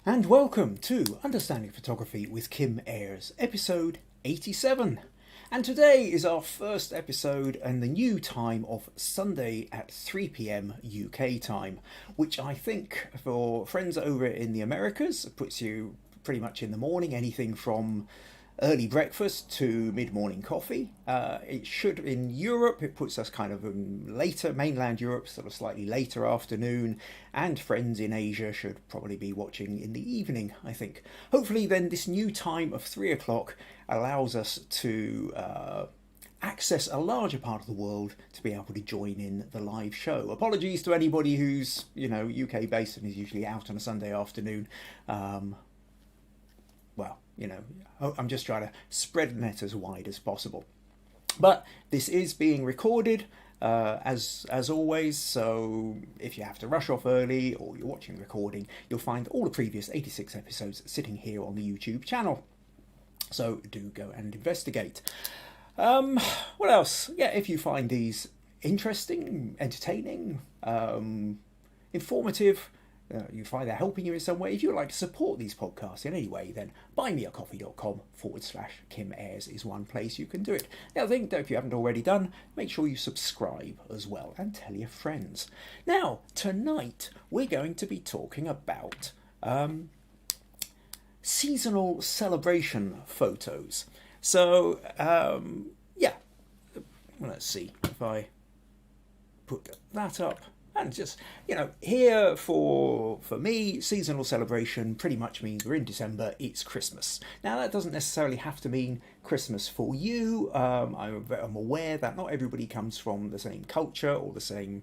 And welcome to Understanding Photography with Kim Ayres, episode 87. And today is our first episode and the new time of Sunday at 3 p.m. UK time, which I think for friends over in the Americas puts you pretty much in the morning, anything from early breakfast to mid-morning coffee. It should, in Europe, it puts us kind of later, mainland Europe, sort of slightly later afternoon, and friends in Asia should probably be watching in the evening, I think. Hopefully then this new time of 3 o'clock allows us to access a larger part of the world to be able to join in the live show. Apologies to anybody who's, UK based and is usually out on a Sunday afternoon. I'm just trying to spread the net as wide as possible. But this is being recorded, as always, so if you have to rush off early or you're watching the recording, you'll find all the previous 86 episodes sitting here on the YouTube channel. So do go and investigate. What else? Yeah, if you find these interesting, entertaining, informative, you find they're helping you in some way. If you'd like to support these podcasts in any way, then buymeacoffee.com/Kim Ayres is one place you can do it. The other thing, if you haven't already done, make sure you subscribe as well and tell your friends. Now, tonight we're going to be talking about seasonal celebration photos. So, let's see if I put that up. And just, here for me, seasonal celebration pretty much means we're in December, it's Christmas. Now, that doesn't necessarily have to mean Christmas for you. I'm aware that not everybody comes from the same culture or the same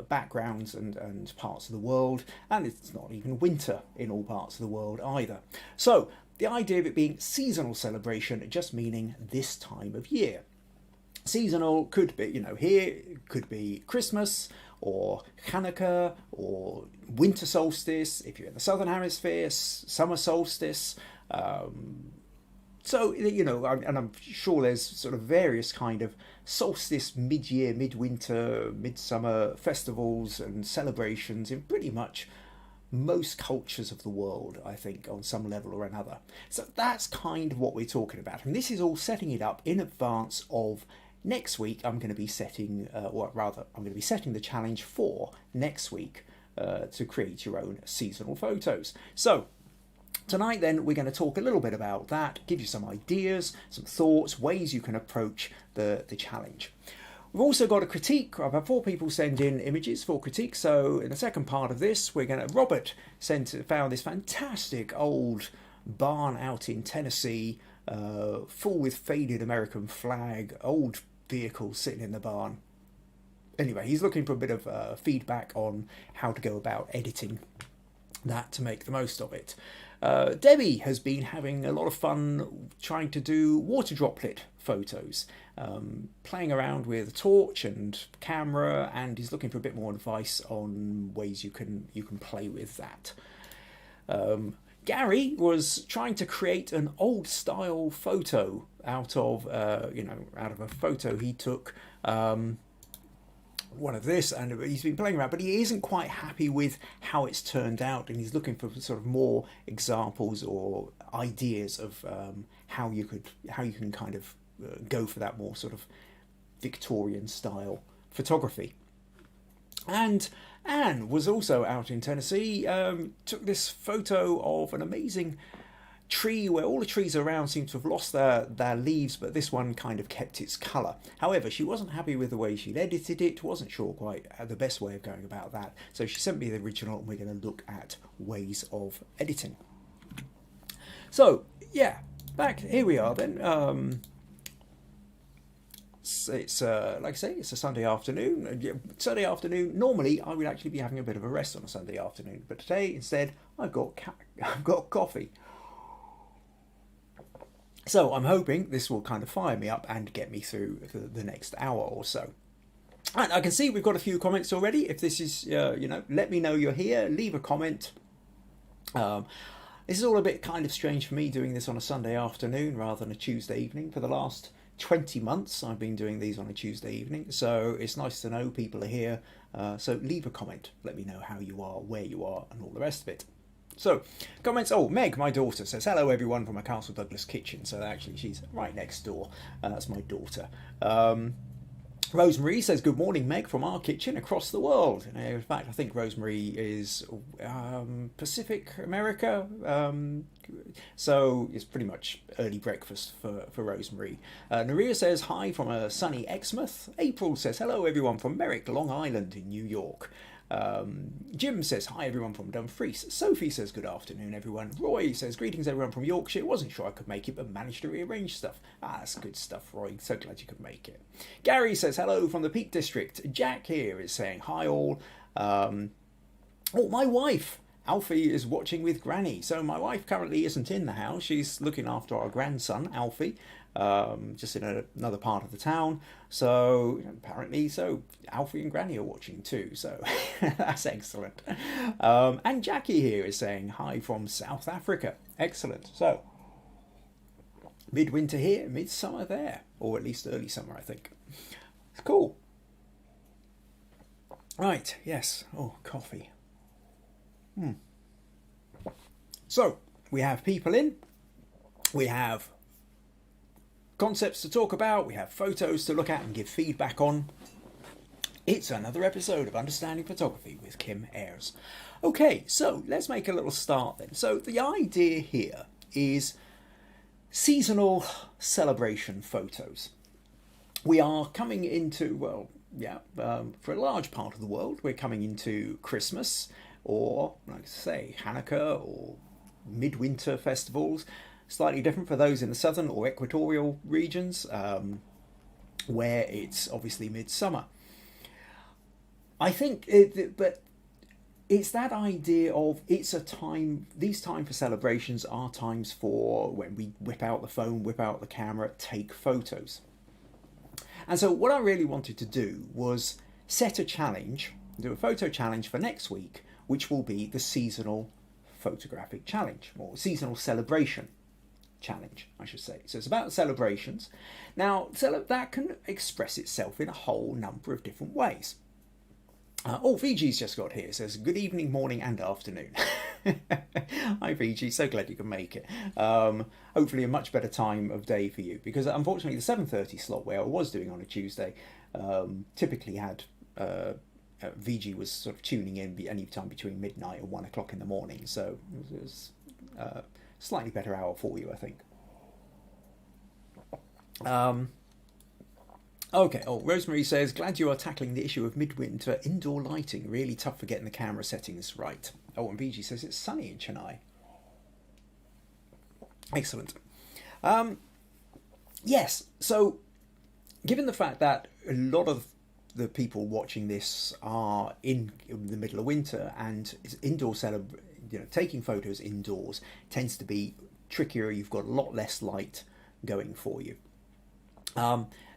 backgrounds and parts of the world. And it's not even winter in all parts of the world either. So, the idea of it being seasonal celebration, just meaning this time of year. Seasonal could be, here could be Christmas, or Hanukkah, or winter solstice, if you're in the southern hemisphere, summer solstice. And I'm sure there's sort of various kind of solstice, mid-year, midwinter, midsummer festivals and celebrations in pretty much most cultures of the world, I think, on some level or another. So that's kind of what we're talking about. And this is all setting it up in advance of next week. I'm going to be setting, I'm going to be setting the challenge for next week to create your own seasonal photos. So tonight then we're going to talk a little bit about that, give you some ideas, some thoughts, ways you can approach the challenge. We've also got a critique. I've had 4 people send in images for critique. So in the second part of this, Robert found this fantastic old barn out in Tennessee, full with faded American flag, old vehicles sitting in the barn. Anyway, he's looking for a bit of feedback on how to go about editing that to make the most of it. Debbie has been having a lot of fun trying to do water droplet photos, playing around with a torch and camera, and is looking for a bit more advice on ways you can play with that. Garry was trying to create an old style photo out of a photo he took, one of this, and he's been playing around, but he isn't quite happy with how it's turned out, and he's looking for sort of more examples or ideas of how you can kind of go for that more sort of Victorian style photography. And Anne was also out in Tennessee, took this photo of an amazing tree where all the trees around seem to have lost their leaves, but this one kind of kept its colour. However, she wasn't happy with the way she'd edited it, wasn't sure quite the best way of going about that, so she sent me the original and we're going to look at ways of editing. So, back here we are then. It's like I say, it's a Sunday afternoon. Sunday afternoon, normally I would actually be having a bit of a rest on a Sunday afternoon, but today instead I've got coffee. So I'm hoping this will kind of fire me up and get me through the next hour or so. And I can see we've got a few comments already. If this is, let me know you're here. Leave a comment. This is all a bit kind of strange for me doing this on a Sunday afternoon rather than a Tuesday evening. For the last 20 months I've been doing these on a Tuesday evening, so it's nice to know people are here. So leave a comment. Let me know how you are, where you are, and all the rest of it. So, comments. Oh, Meg, my daughter, says, hello everyone from a Castle Douglas kitchen. So actually she's right next door. That's my daughter. Rosemary says, good morning, Meg, from our kitchen across the world. In fact, I think Rosemary is Pacific America. So it's pretty much early breakfast for Rosemary. Naria says, hi from a sunny Exmouth. April says, hello, everyone from Merrick, Long Island in New York. Jim says, hi everyone from Dumfries. Sophie says, good afternoon everyone. Roy says, greetings everyone from Yorkshire. Wasn't sure I could make it, but managed to rearrange stuff. That's good stuff, Roy. So glad you could make it. Garry says, hello from the Peak District. Jack here is saying, hi all. Oh, my wife Alfie is watching with Granny. So my wife currently isn't in the house. She's looking after our grandson, Alfie, just in another part of the town. So apparently, Alfie and Granny are watching too. So that's excellent. And Jackie here is saying hi from South Africa. Excellent. So midwinter here, midsummer there, or at least early summer, I think. It's cool. Right. Yes. Oh, coffee. So we have people in, we have concepts to talk about, we have photos to look at and give feedback on. It's another episode of Understanding Photography with Kim Ayres. Okay, so let's make a little start then. So the idea here is seasonal celebration photos. We are coming into, for a large part of the world, we're coming into Christmas, or like I say, Hanukkah or midwinter festivals. Slightly different for those in the southern or equatorial regions, where it's obviously midsummer. I think, but it's that idea of it's a time. These times for celebrations are times for when we whip out the phone, whip out the camera, take photos. And so what I really wanted to do was set a challenge, do a photo challenge for next week, which will be the seasonal photographic challenge, or seasonal celebration challenge, I should say. So it's about celebrations. Now, that can express itself in a whole number of different ways. VG's just got here. It says, good evening, morning and afternoon. Hi, VG. So glad you can make it. Hopefully a much better time of day for you, because unfortunately the 7:30 slot where I was doing on a Tuesday typically had... VG was sort of tuning in any time between midnight and 1 o'clock in the morning, so it was a slightly better hour for you, I think. Okay, Rosemary says, glad you are tackling the issue of midwinter indoor lighting. Really tough for getting the camera settings right. And VG says it's sunny in Chennai. Excellent. Yes, so given the fact that a lot of the people watching this are in the middle of winter, and indoor taking photos indoors tends to be trickier. You've got a lot less light going for you.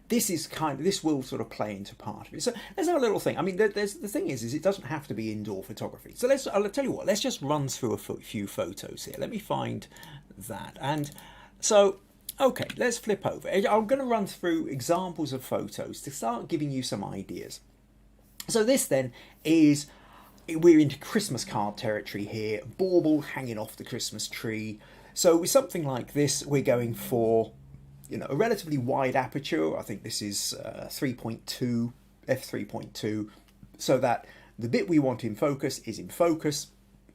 This will sort of play into part of it. So let's have a little thing. I mean, the thing is it doesn't have to be indoor photography. So I'll tell you what. Let's just run through a few photos here. Let me find that. And so, okay, let's flip over. I'm going to run through examples of photos to start giving you some ideas. So this then is, we're into Christmas card territory here. Bauble hanging off the Christmas tree. So with something like this, we're going for, a relatively wide aperture. I think this is 3.2, f3.2, so that the bit we want in focus is in focus,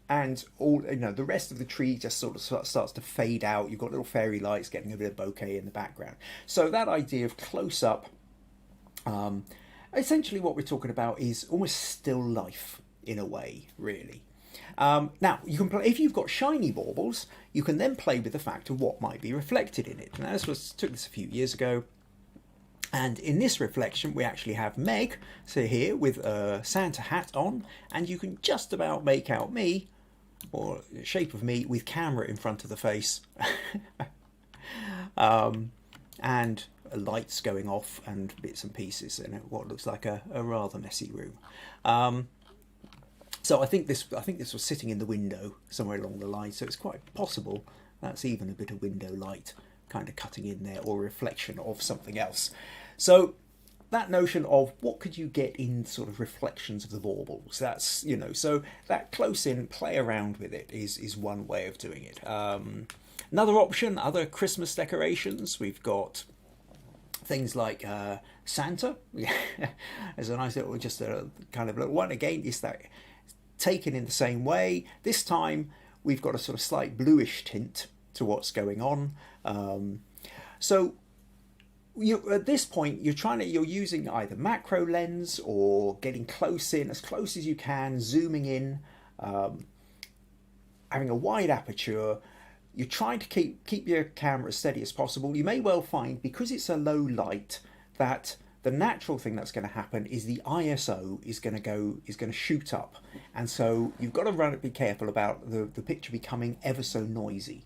and all the rest of the tree just sort of starts to fade out. You've got little fairy lights getting a bit of bokeh in the background. So that idea of close up, essentially what we're talking about is almost still life in a way, really. Now, you can play, if you've got shiny baubles, you can then play with the fact of what might be reflected in it. Now, took this a few years ago, and in this reflection, we actually have Meg, so here with a Santa hat on, and you can just about make out me, or the shape of me, with camera in front of the face, and lights going off and bits and pieces in what looks like a rather messy room. So I think this was sitting in the window somewhere along the line, so it's quite possible that's even a bit of window light kind of cutting in there, or a reflection of something else. So that notion of what could you get in sort of reflections of the baubles. That's, so that close in play around with it is one way of doing it. Another option, other Christmas decorations, we've got things like Santa. There's a nice little, just a kind of little one. Again, it's that taken in the same way. This time we've got a sort of slight bluish tint to what's going on. So at this point, you're using either macro lens or getting close in, as close as you can, zooming in, having a wide aperture. You're trying to keep your camera as steady as possible. You may well find, because it's a low light, that the natural thing that's going to happen is the ISO is going to shoot up, and so you've got to be careful about the picture becoming ever so noisy.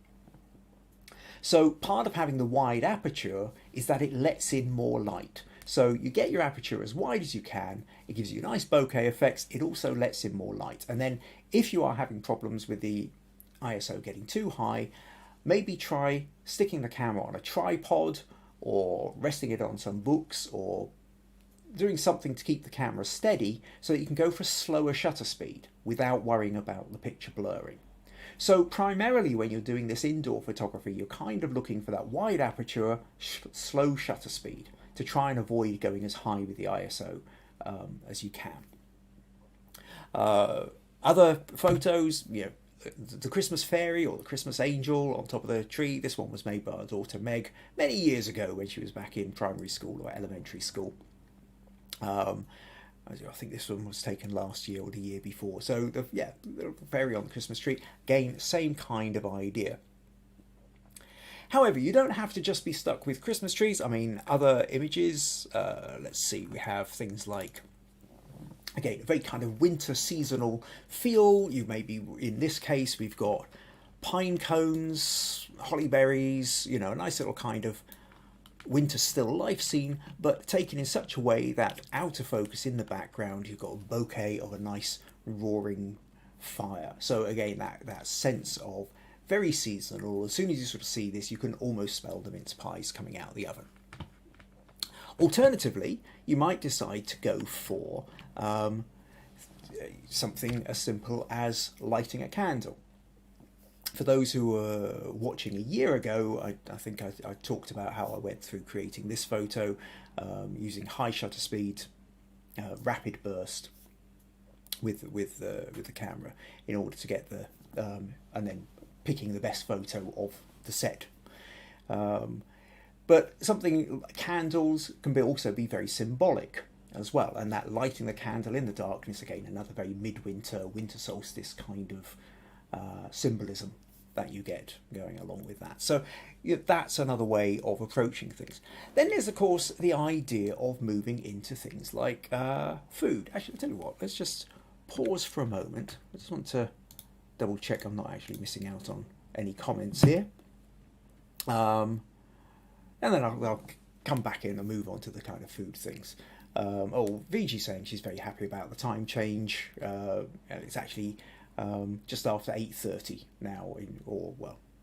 So part of having the wide aperture is that it lets in more light. So you get your aperture as wide as you can. It gives you nice bokeh effects. It also lets in more light. And then if you are having problems with the ISO getting too high, maybe try sticking the camera on a tripod or resting it on some books or doing something to keep the camera steady so that you can go for slower shutter speed without worrying about the picture blurring. So primarily when you're doing this indoor photography, you're kind of looking for that wide aperture, slow shutter speed to try and avoid going as high with the ISO as you can. Other photos, the Christmas fairy or the Christmas angel on top of the tree. This one was made by our daughter Meg many years ago when she was back in primary school or elementary school. I think this one was taken last year or the year before. So the fairy on the Christmas tree, again, same kind of idea. However, you don't have to just be stuck with Christmas trees. I mean, other images, let's see, we have things like, again, a very kind of winter seasonal feel. You maybe, in this case, we've got pine cones, holly berries, a nice little kind of winter still life scene, but taken in such a way that out of focus in the background, you've got a bouquet of a nice roaring fire. So again, that sense of very seasonal. As soon as you sort of see this, you can almost smell the mince pies coming out of the oven. Alternatively, you might decide to go for something as simple as lighting a candle. For those who were watching a year ago, I think I talked about how I went through creating this photo using high shutter speed, rapid burst with the camera in order to get the and then picking the best photo of the set. But something like candles can also be very symbolic as well, and that lighting the candle in the darkness, again, another very midwinter, winter solstice kind of symbolism that you get going along with that. So that's another way of approaching things. Then there's, of course, the idea of moving into things like food. Actually, I'll tell you what, let's just pause for a moment. I just want to double check I'm not actually missing out on any comments here. And then I'll come back in and move on to the kind of food things. VG saying she's very happy about the time change. It's actually just after 8:30 now,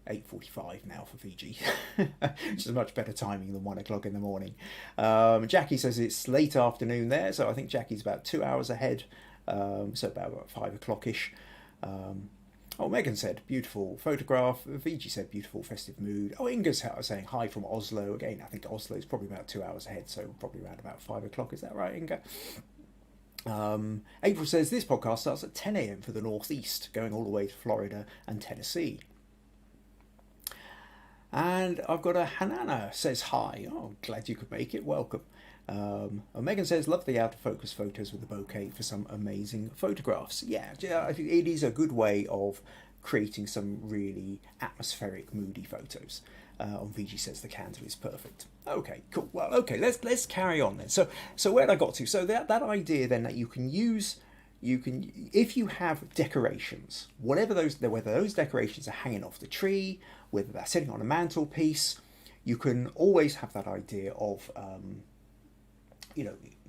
8:45 now for VG, which is much better timing than 1 o'clock in the morning. Jackie says it's late afternoon there, so I think Jackie's about 2 hours ahead, so about 5 o'clock-ish. Megan said, beautiful photograph. VG said, beautiful festive mood. Inga's saying, hi from Oslo. Again, I think Oslo is probably about 2 hours ahead, so probably around about 5 o'clock. Is that right, Inga? April says, this podcast starts at 10 a.m. for the Northeast, going all the way to Florida and Tennessee. And I've got a Hanana says, hi. Glad you could make it. Welcome. Megan says, love the out of focus photos with the bouquet for some amazing photographs. Yeah, I think it is a good way of creating some really atmospheric, moody photos. VG says the candle is perfect. Okay, cool. Well, okay, let's carry on then. So where I got to? So that idea then that you can if you have decorations, whether those decorations are hanging off the tree, whether they're sitting on a mantelpiece, you can always have that idea of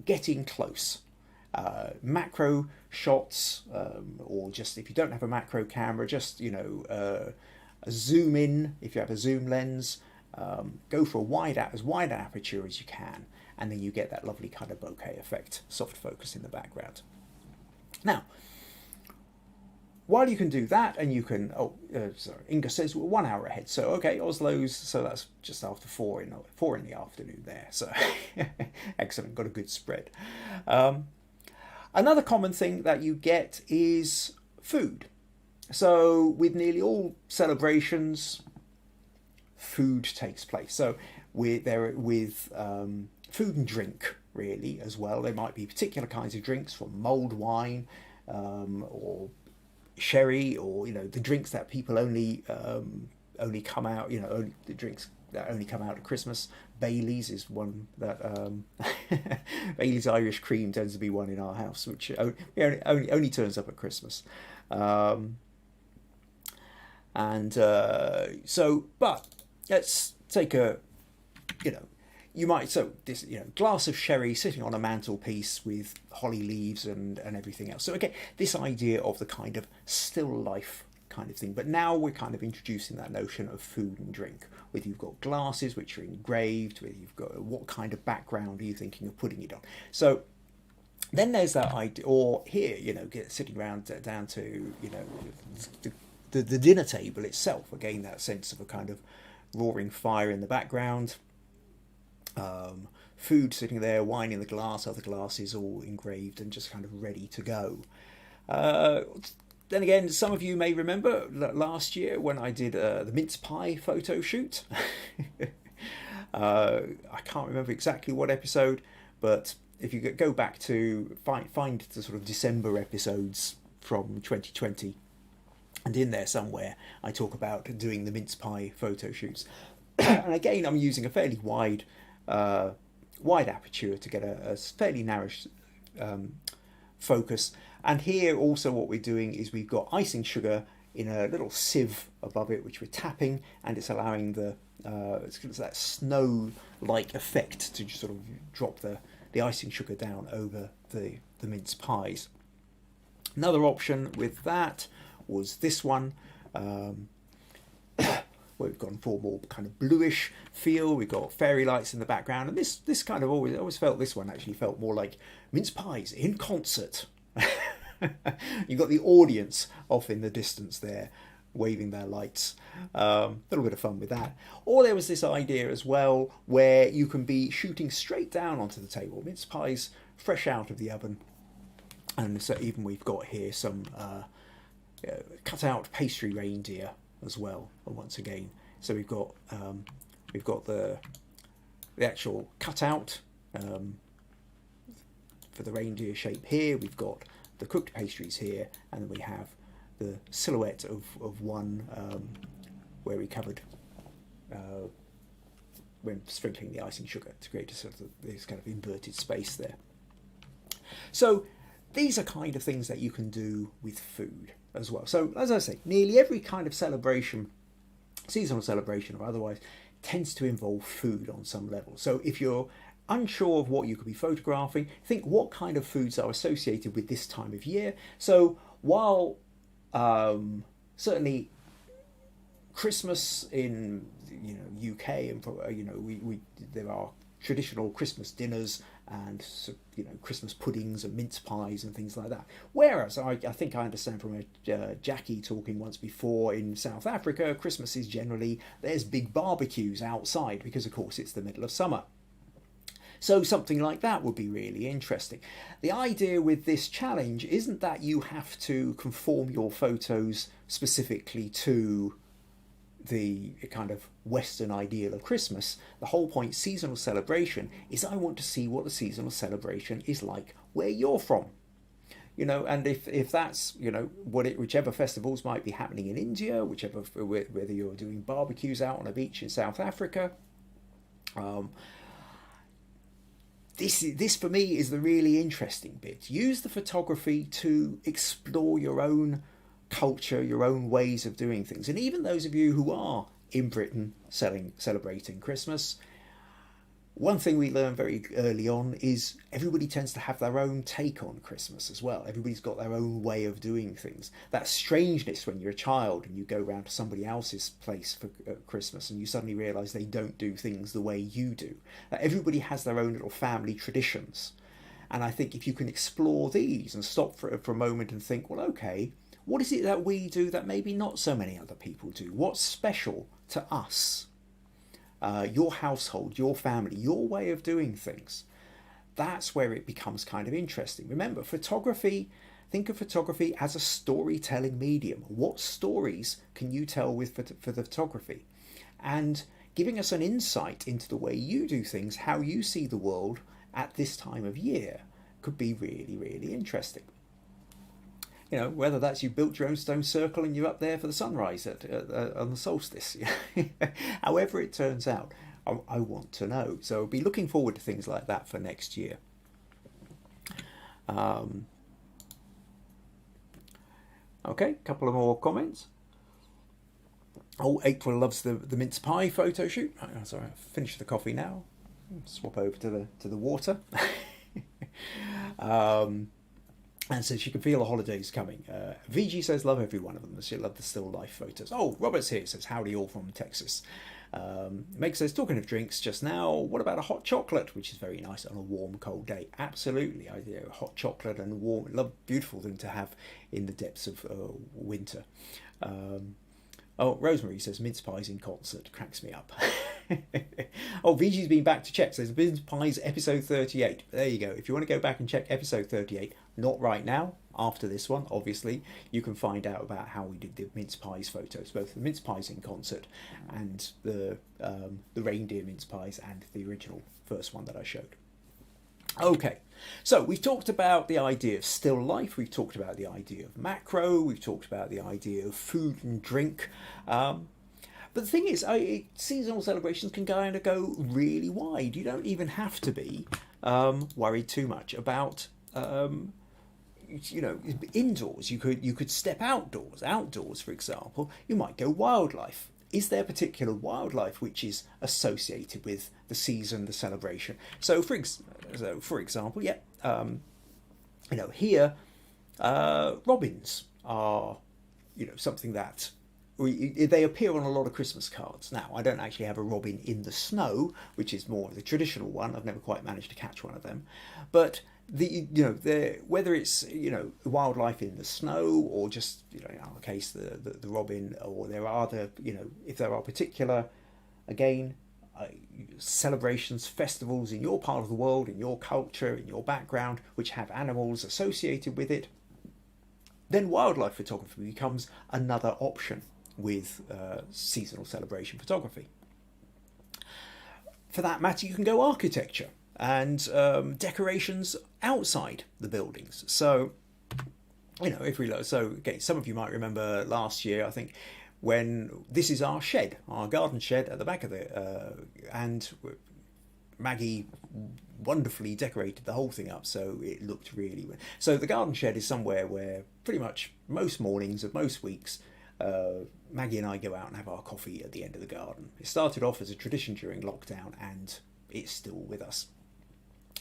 getting close. Macro shots, or just if you don't have a macro camera, just a zoom in. If you have a zoom lens, go for as wide aperture as you can, and then you get that lovely kind of bokeh effect, soft focus in the background. Now, while you can do that, and you can, sorry, Inga says we're 1 hour ahead. So, okay, Oslo's, so that's just after 4 in the afternoon there. So, excellent, got a good spread. Another common thing that you get is food. So, with nearly all celebrations, food takes place. So, with food and drink, really, as well. There might be particular kinds of drinks, from mulled wine, or sherry, or the drinks that people only come out, the drinks that only come out at Christmas. Bailey's is one that Bailey's Irish cream tends to be one in our house, which only turns up at Christmas. But let's take you might, this glass of sherry sitting on a mantelpiece with holly leaves and everything else. So again, this idea of the kind of still life kind of thing. But now we're kind of introducing that notion of food and drink, whether you've got glasses which are engraved, whether you've got, what kind of background are you thinking of putting it on. So then there's that idea, or here, sitting around down to, the dinner table itself. Again, that sense of a kind of roaring fire in the background. Food sitting there, wine in the glass, other glasses all engraved and just kind of ready to go. Then again, some of you may remember last year when I did the mince pie photo shoot. I can't remember exactly what episode, but if you go back to find the sort of December episodes from 2020, and in there somewhere I talk about doing the mince pie photo shoots. And again, I'm using a fairly wide aperture to get a fairly narrow focus. And here also what we're doing is we've got icing sugar in a little sieve above it, which we're tapping, and it's allowing that snow-like effect to just sort of drop the icing sugar down over the mince pies. Another option with that was this one, where we've gone for more kind of bluish feel. We've got fairy lights in the background, and this kind of always felt, this one actually felt more like mince pies in concert. You've got the audience off in the distance there, waving their lights. A little bit of fun with that. Or there was this idea as well where you can be shooting straight down onto the table, mince pies fresh out of the oven. And so even we've got here some cut out pastry reindeer as well, once again. So we've got the actual cutout for the reindeer shape here. We've got the cooked pastries here, and then we have the silhouette of one where we covered when sprinkling the icing sugar to create a sort of this kind of inverted space there. So these are kind of things that you can do with food as well. So as I say, nearly every kind of celebration, seasonal celebration or otherwise, tends to involve food on some level. So if you're unsure of what you could be photographing, think what kind of foods are associated with this time of year. So while certainly Christmas in UK and we there are traditional Christmas dinners and Christmas puddings and mince pies and things like that. Whereas I think I understand from Jackie talking once before, in South Africa, Christmas is generally, there's big barbecues outside because of course it's the middle of summer. So something like that would be really interesting. The idea with this challenge isn't that you have to conform your photos specifically to the kind of Western ideal of Christmas. The whole point, seasonal celebration, is I want to see what the seasonal celebration is like where you're from. And if that's, whichever festivals might be happening in India, whether you're doing barbecues out on a beach in South Africa, This for me is the really interesting bit. Use the photography to explore your own culture, your own ways of doing things. And even those of you who are in Britain celebrating Christmas, one thing we learn very early on is everybody tends to have their own take on Christmas as well. Everybody's got their own way of doing things. That strangeness when you're a child and you go round to somebody else's place for Christmas and you suddenly realise they don't do things the way you do. Everybody has their own little family traditions. And I think if you can explore these and stop for a moment and think, well, okay, what is it that we do that maybe not so many other people do? What's special to us? Your household, your family, your way of doing things. That's where it becomes kind of interesting. Remember, photography, think of photography as a storytelling medium. What stories can you tell for the photography? And giving us an insight into the way you do things, how you see the world at this time of year could be really, really interesting. You know, whether that's you built your own stone circle and you're up there for the sunrise on the solstice. However it turns out, I want to know. So I'll be looking forward to things like that for next year. Okay, a couple of more comments. Oh, April loves the mince pie photo shoot. Oh, sorry, I've finished the coffee now. Swap over to the water. And so she can feel the holidays coming. VG says, love every one of them. She loved the still life photos. Oh, Robert's here, says, howdy all from Texas. Meg says, talking of drinks just now, what about a hot chocolate, which is very nice on a warm, cold day? Absolutely. Hot chocolate and warm, beautiful thing to have in the depths of winter. Oh, Rosemary says, mince pies in concert. Cracks me up. Oh, VG's been back to check. Says, mince pies episode 38. There you go. If you want to go back and check episode 38, not right now, after this one, obviously, you can find out about how we did the mince pies photos, both the mince pies in concert and the reindeer mince pies and the original first one that I showed. Okay, so we've talked about the idea of still life, we've talked about the idea of macro, we've talked about the idea of food and drink. But the thing is, seasonal celebrations can kind of go really wide. You don't even have to be worried too much about, indoors. You could step outdoors. Outdoors, for example, you might go wildlife. Is there particular wildlife which is associated with the season, the celebration? So, for example, here, robins are, something that they appear on a lot of Christmas cards. Now, I don't actually have a robin in the snow, which is more the traditional one. I've never quite managed to catch one of them, but whether it's wildlife in the snow or just in our case the robin, or there are if there are particular celebrations, festivals in your part of the world, in your culture, in your background, which have animals associated with it, then wildlife photography becomes another option with seasonal celebration photography. For that matter, you can go architecture and decorations outside the buildings. So, some of you might remember last year, I think, when this is our shed, our garden shed at the back of and Maggie wonderfully decorated the whole thing up, so it looked really. So the garden shed is somewhere where pretty much most mornings of most weeks, Maggie and I go out and have our coffee at the end of the garden. It started off as a tradition during lockdown, and it's still with us.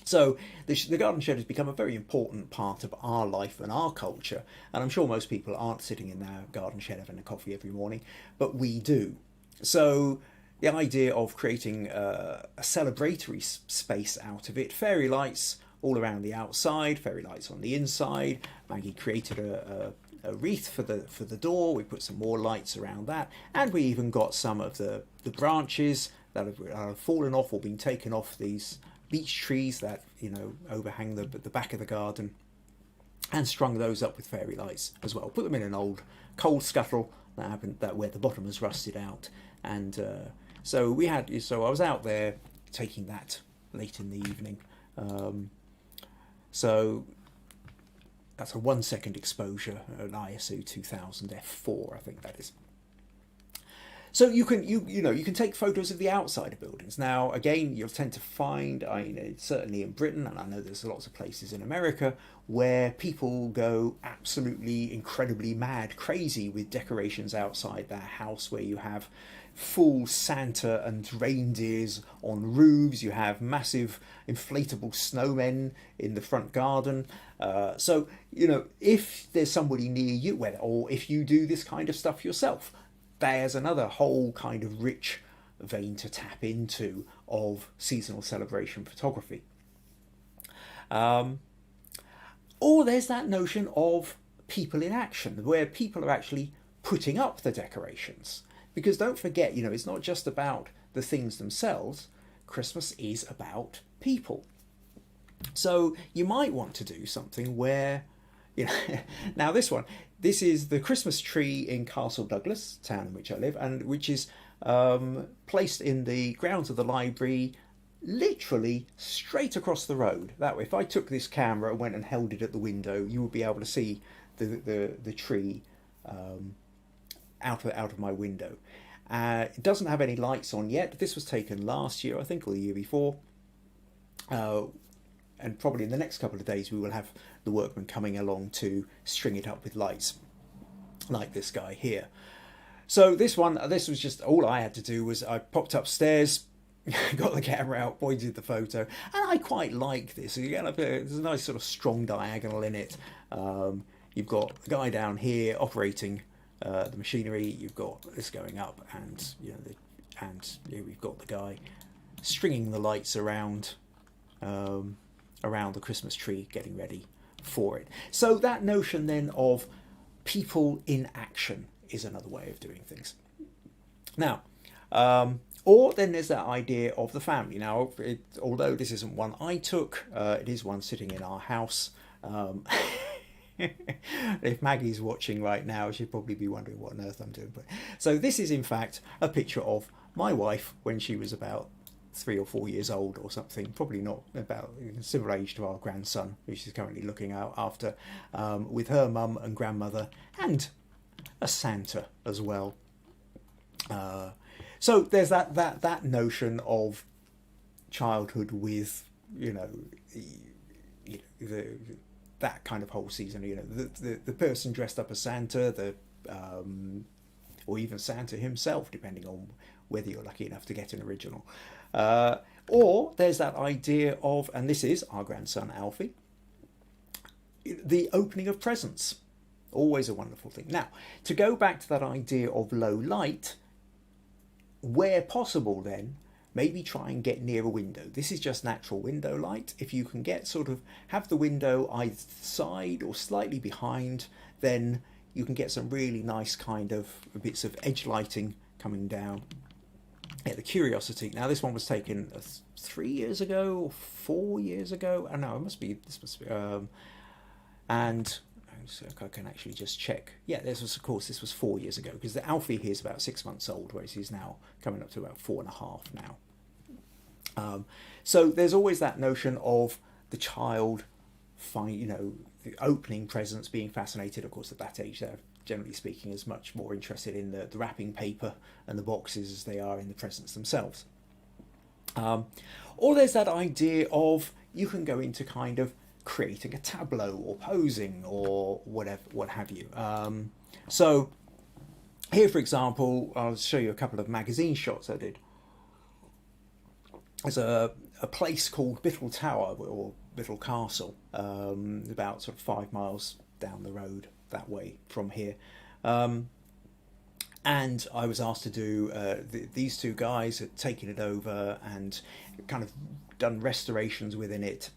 So the garden shed has become a very important part of our life and our culture, and I'm sure most people aren't sitting in their garden shed having a coffee every morning, but we do. So the idea of creating a celebratory space out of it, fairy lights all around the outside, fairy lights on the inside. Maggie created a wreath for the door. We put some more lights around that, and we even got some of the branches that have fallen off or been taken off these beech trees that overhang the back of the garden, and strung those up with fairy lights as well. Put them in an old coal scuttle that where the bottom was rusted out, and so I was out there taking that late in the evening. So that's a 1 second exposure, an ISO 2000 f4, I think that is. So you can take photos of the outside of buildings. Now, again, you'll tend to find, certainly in Britain, and I know there's lots of places in America, where people go absolutely incredibly mad, crazy with decorations outside their house, where you have full Santa and reindeers on roofs. You have massive inflatable snowmen in the front garden. So, if there's somebody near you, or if you do this kind of stuff yourself, there's another whole kind of rich vein to tap into of seasonal celebration photography. Or there's that notion of people in action, where people are actually putting up the decorations. Because don't forget, it's not just about the things themselves. Christmas is about people. So you might want to do something where, now this is the Christmas tree in Castle Douglas, town in which I live, and which is placed in the grounds of the library, literally straight across the road. That way, if I took this camera and went and held it at the window, you would be able to see the tree out of my window. It doesn't have any lights on yet. This was taken last year, I think, or the year before. And probably in the next couple of days, we will have the workmen coming along to string it up with lights, like this guy here. So this was just all I had to do. Was I popped upstairs, got the camera out, pointed the photo, and I quite like this. There's a nice sort of strong diagonal in it. You've got the guy down here operating the machinery. You've got this going up, and we've got the guy stringing the lights around the Christmas tree, getting ready for it. So that notion then of people in action is another way of doing things. Now, or then there's that idea of the family. Now, although this isn't one I took, it is one sitting in our house. If Maggie's watching right now, she'd probably be wondering what on earth I'm doing. So this is in fact a picture of my wife when she was about 3 or 4 years old or something, probably not, about similar age to our grandson, who she's currently looking out after, with her mum and grandmother and a Santa as well. So there's that notion of childhood with that kind of whole season. The person dressed up as Santa, or even Santa himself, depending on whether you're lucky enough to get an original. Or there's that idea of, and this is our grandson Alfie, the opening of presents. Always a wonderful thing. Now, to go back to that idea of low light, where possible then, maybe try and get near a window. This is just natural window light. If you can get have the window either side or slightly behind, then you can get some really nice kind of bits of edge lighting coming down. Yeah, the Curiosity. Now this one was taken 3 years ago or 4 years ago. I know this must be, and so I can actually just check. Yeah, this was 4 years ago, because the Alfie here is about 6 months old, whereas he's now coming up to about 4.5 now. So there's always that notion of the child, the opening presents, being fascinated. Of course, at that age, they're generally speaking is much more interested in the wrapping paper and the boxes as they are in the presents themselves. Or there's that idea of you can go into kind of creating a tableau or posing or whatever, what have you. So here, for example, I'll show you a couple of magazine shots I did. There's a place called Bittle Tower or Bittle Castle, about sort of 5 miles down the road that way from here. And I was asked to do, these two guys had taken it over and kind of done restorations within it.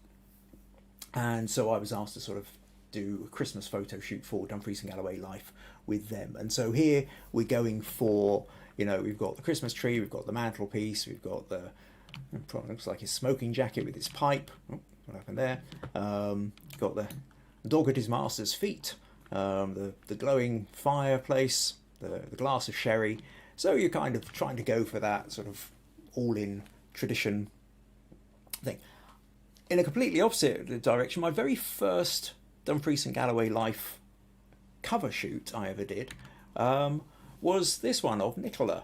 And so I was asked to sort of do a Christmas photo shoot for Dumfries and Galloway Life with them. And so here we're going for, we've got the Christmas tree, we've got the mantelpiece, we've got it probably looks like his smoking jacket with his pipe. Oh, what happened there? Got the dog at his master's feet, the glowing fireplace, the glass of sherry. So you're kind of trying to go for that sort of all-in tradition thing. In a completely opposite direction, my very first Dumfries and Galloway Life cover shoot I ever did was this one of Nicola,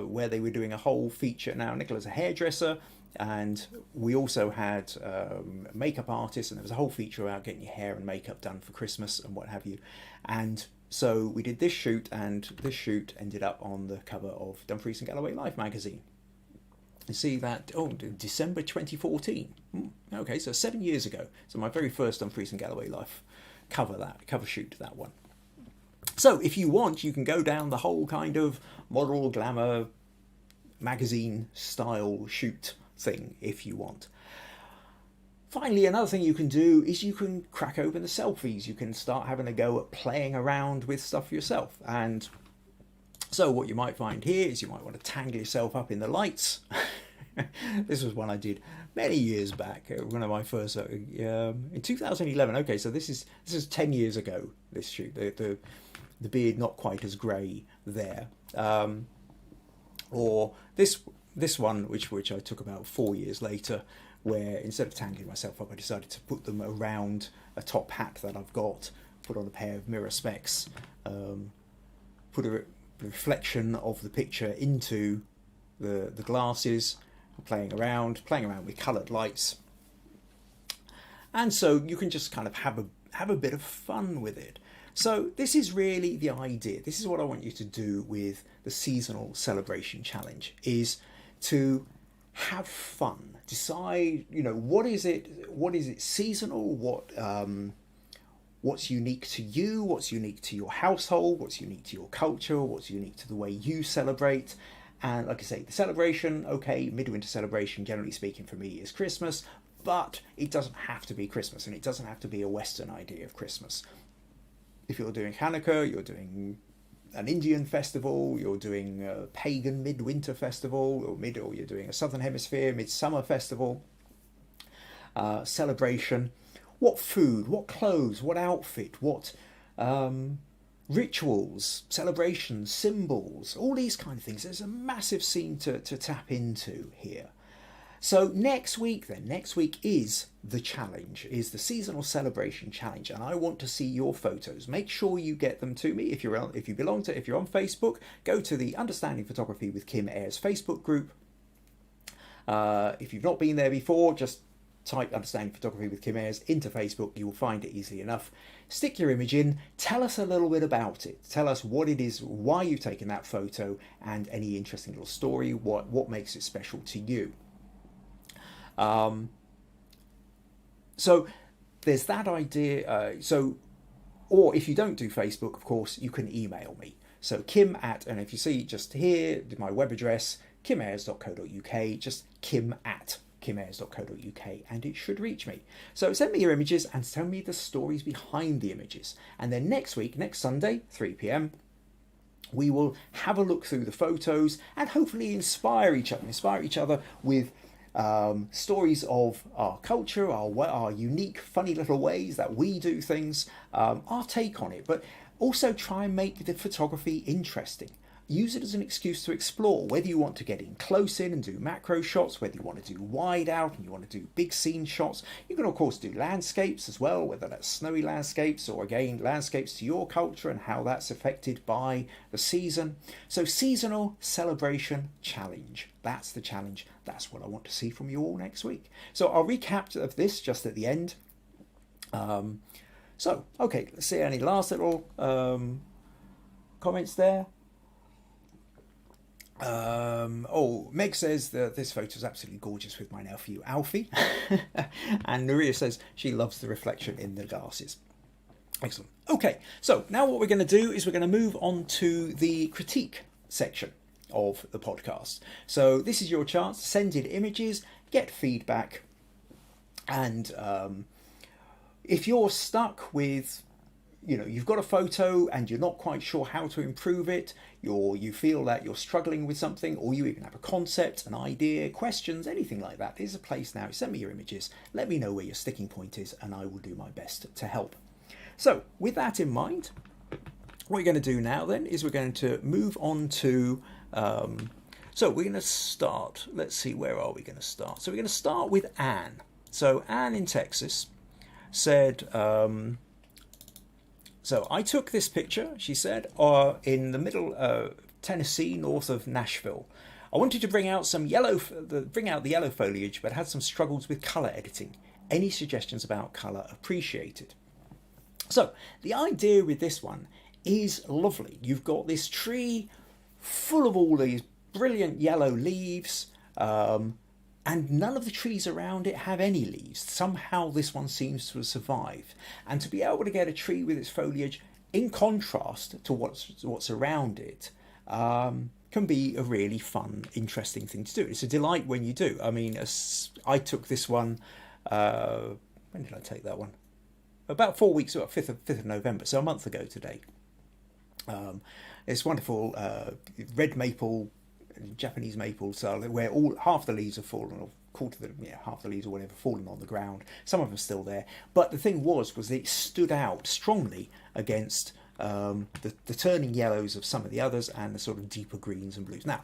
where they were doing a whole feature. Now, Nicola's a hairdresser, and we also had a makeup artist, and there was a whole feature about getting your hair and makeup done for Christmas and what have you. And So we did this shoot, and this shoot ended up on the cover of Dumfries and Galloway Life magazine. You see that, December 2014. Okay, so 7 years ago. So my very first Dumfries and Galloway Life cover shoot, that one. So if you want, you can go down the whole kind of model, glamour, magazine style shoot thing if you want. Finally, another thing you can do is you can crack open the selfies. You can start having a go at playing around with stuff yourself. And so what you might find here is you might want to tangle yourself up in the lights. This was one I did many years back. One of my first in 2011. Okay, so this is 10 years ago. This shoot, the beard not quite as grey there. Or this one, which I took about 4 years later, where instead of tangling myself up, I decided to put them around a top hat that I've got, put on a pair of mirror specs, put a reflection of the picture into the glasses, playing around with coloured lights. And so you can just kind of have a bit of fun with it. So this is really the idea. This is what I want you to do with the seasonal celebration challenge, is to have fun. Decide, what is it seasonal, what's unique to you, what's unique to your household, what's unique to your culture, what's unique to the way you celebrate. And like I say, the celebration, okay, midwinter celebration, generally speaking for me, is Christmas, but it doesn't have to be Christmas, and it doesn't have to be a Western idea of Christmas. If you're doing Hanukkah, you're doing an Indian festival, you're doing a pagan midwinter festival, or you're doing a Southern Hemisphere midsummer festival, celebration. What food, what clothes, what outfit, what rituals, celebrations, symbols, all these kind of things. There's a massive scene to tap into here. So next week is the challenge, is the seasonal celebration challenge, and I want to see your photos. Make sure you get them to me. If you're on Facebook, go to the Understanding Photography with Kim Ayres Facebook group. If you've not been there before, just type Understanding Photography with Kim Ayres into Facebook. You will find it easily enough. Stick your image in. Tell us a little bit about it. Tell us what it is, why you've taken that photo, and any interesting little story. What makes it special to you. So there's that idea. Or if you don't do Facebook, of course, you can email me. So and if you see just here, my web address, kimayres.co.uk, just kim@kimayres.co.uk, and it should reach me. So send me your images and tell me the stories behind the images. And then next Sunday, 3 p.m, we will have a look through the photos and hopefully inspire each other with stories of our culture, our unique, funny little ways that we do things, our take on it, but also try and make the photography interesting. Use it as an excuse to explore, whether you want to get in close in and do macro shots, whether you want to do wide out and you want to do big scene shots. You can of course do landscapes as well, whether that's snowy landscapes or again landscapes to your culture and how that's affected by the season. So seasonal celebration challenge. That's the challenge. That's what I want to see from you all next week. So I'll recap of this just at the end. Okay, let's see any last little comments there. Meg says that this photo is absolutely gorgeous with my nephew Alfie. And Nuria says she loves the reflection in the glasses. Excellent. Okay, so now what we're going to do is we're going to move on to the critique section of the podcast. So this is your chance to send in images, get feedback, and if you're stuck with, you've got a photo and you're not quite sure how to improve it, you feel that you're struggling with something, or you even have a concept, an idea, questions, anything like that, there's a place now. Send me your images, let me know where your sticking point is, and I will do my best to help. So with that in mind, what we're going to do now then is we're going to move on to so we're going to start, let's see, where are we going to start? So we're going to start with Anne. So Anne in Texas said, so I took this picture, she said, in the middle of Tennessee, north of Nashville. I wanted to bring out the yellow foliage, but had some struggles with colour editing. Any suggestions about colour appreciated? So the idea with this one is lovely. You've got this tree full of all these brilliant yellow leaves, and none of the trees around it have any leaves. Somehow this one seems to have survived. And to be able to get a tree with its foliage in contrast to what's around it can be a really fun, interesting thing to do. It's a delight when you do. I mean, I took this one, when did I take that one? About 4 weeks, about 5th of November, so a month ago today. It's wonderful red maple, Japanese maple, so where half the leaves have fallen, or half the leaves or whatever, fallen on the ground. Some of them are still there, but the thing was it stood out strongly against the turning yellows of some of the others and the sort of deeper greens and blues. Now,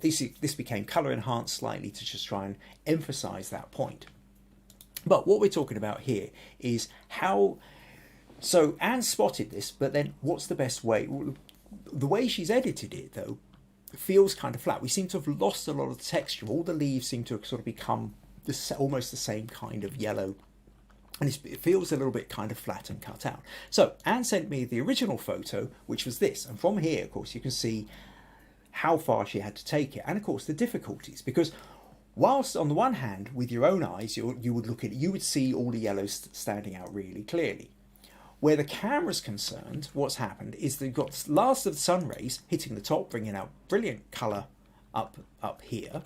this became colour enhanced slightly to just try and emphasise that point. But what we're talking about here is how. So Anne spotted this, but then what's the best way? The way she's edited it, though, feels kind of flat. We seem to have lost a lot of the texture. All the leaves seem to have sort of become almost the same kind of yellow, and it feels a little bit kind of flat and cut out. So Anne sent me the original photo, which was this, and from here, of course, you can see how far she had to take it, and of course the difficulties, because whilst on the one hand, with your own eyes, you would look at it, you would see all the yellows standing out really clearly. Where the camera's concerned, what's happened is they've got last of the sun rays hitting the top, bringing out brilliant colour up here,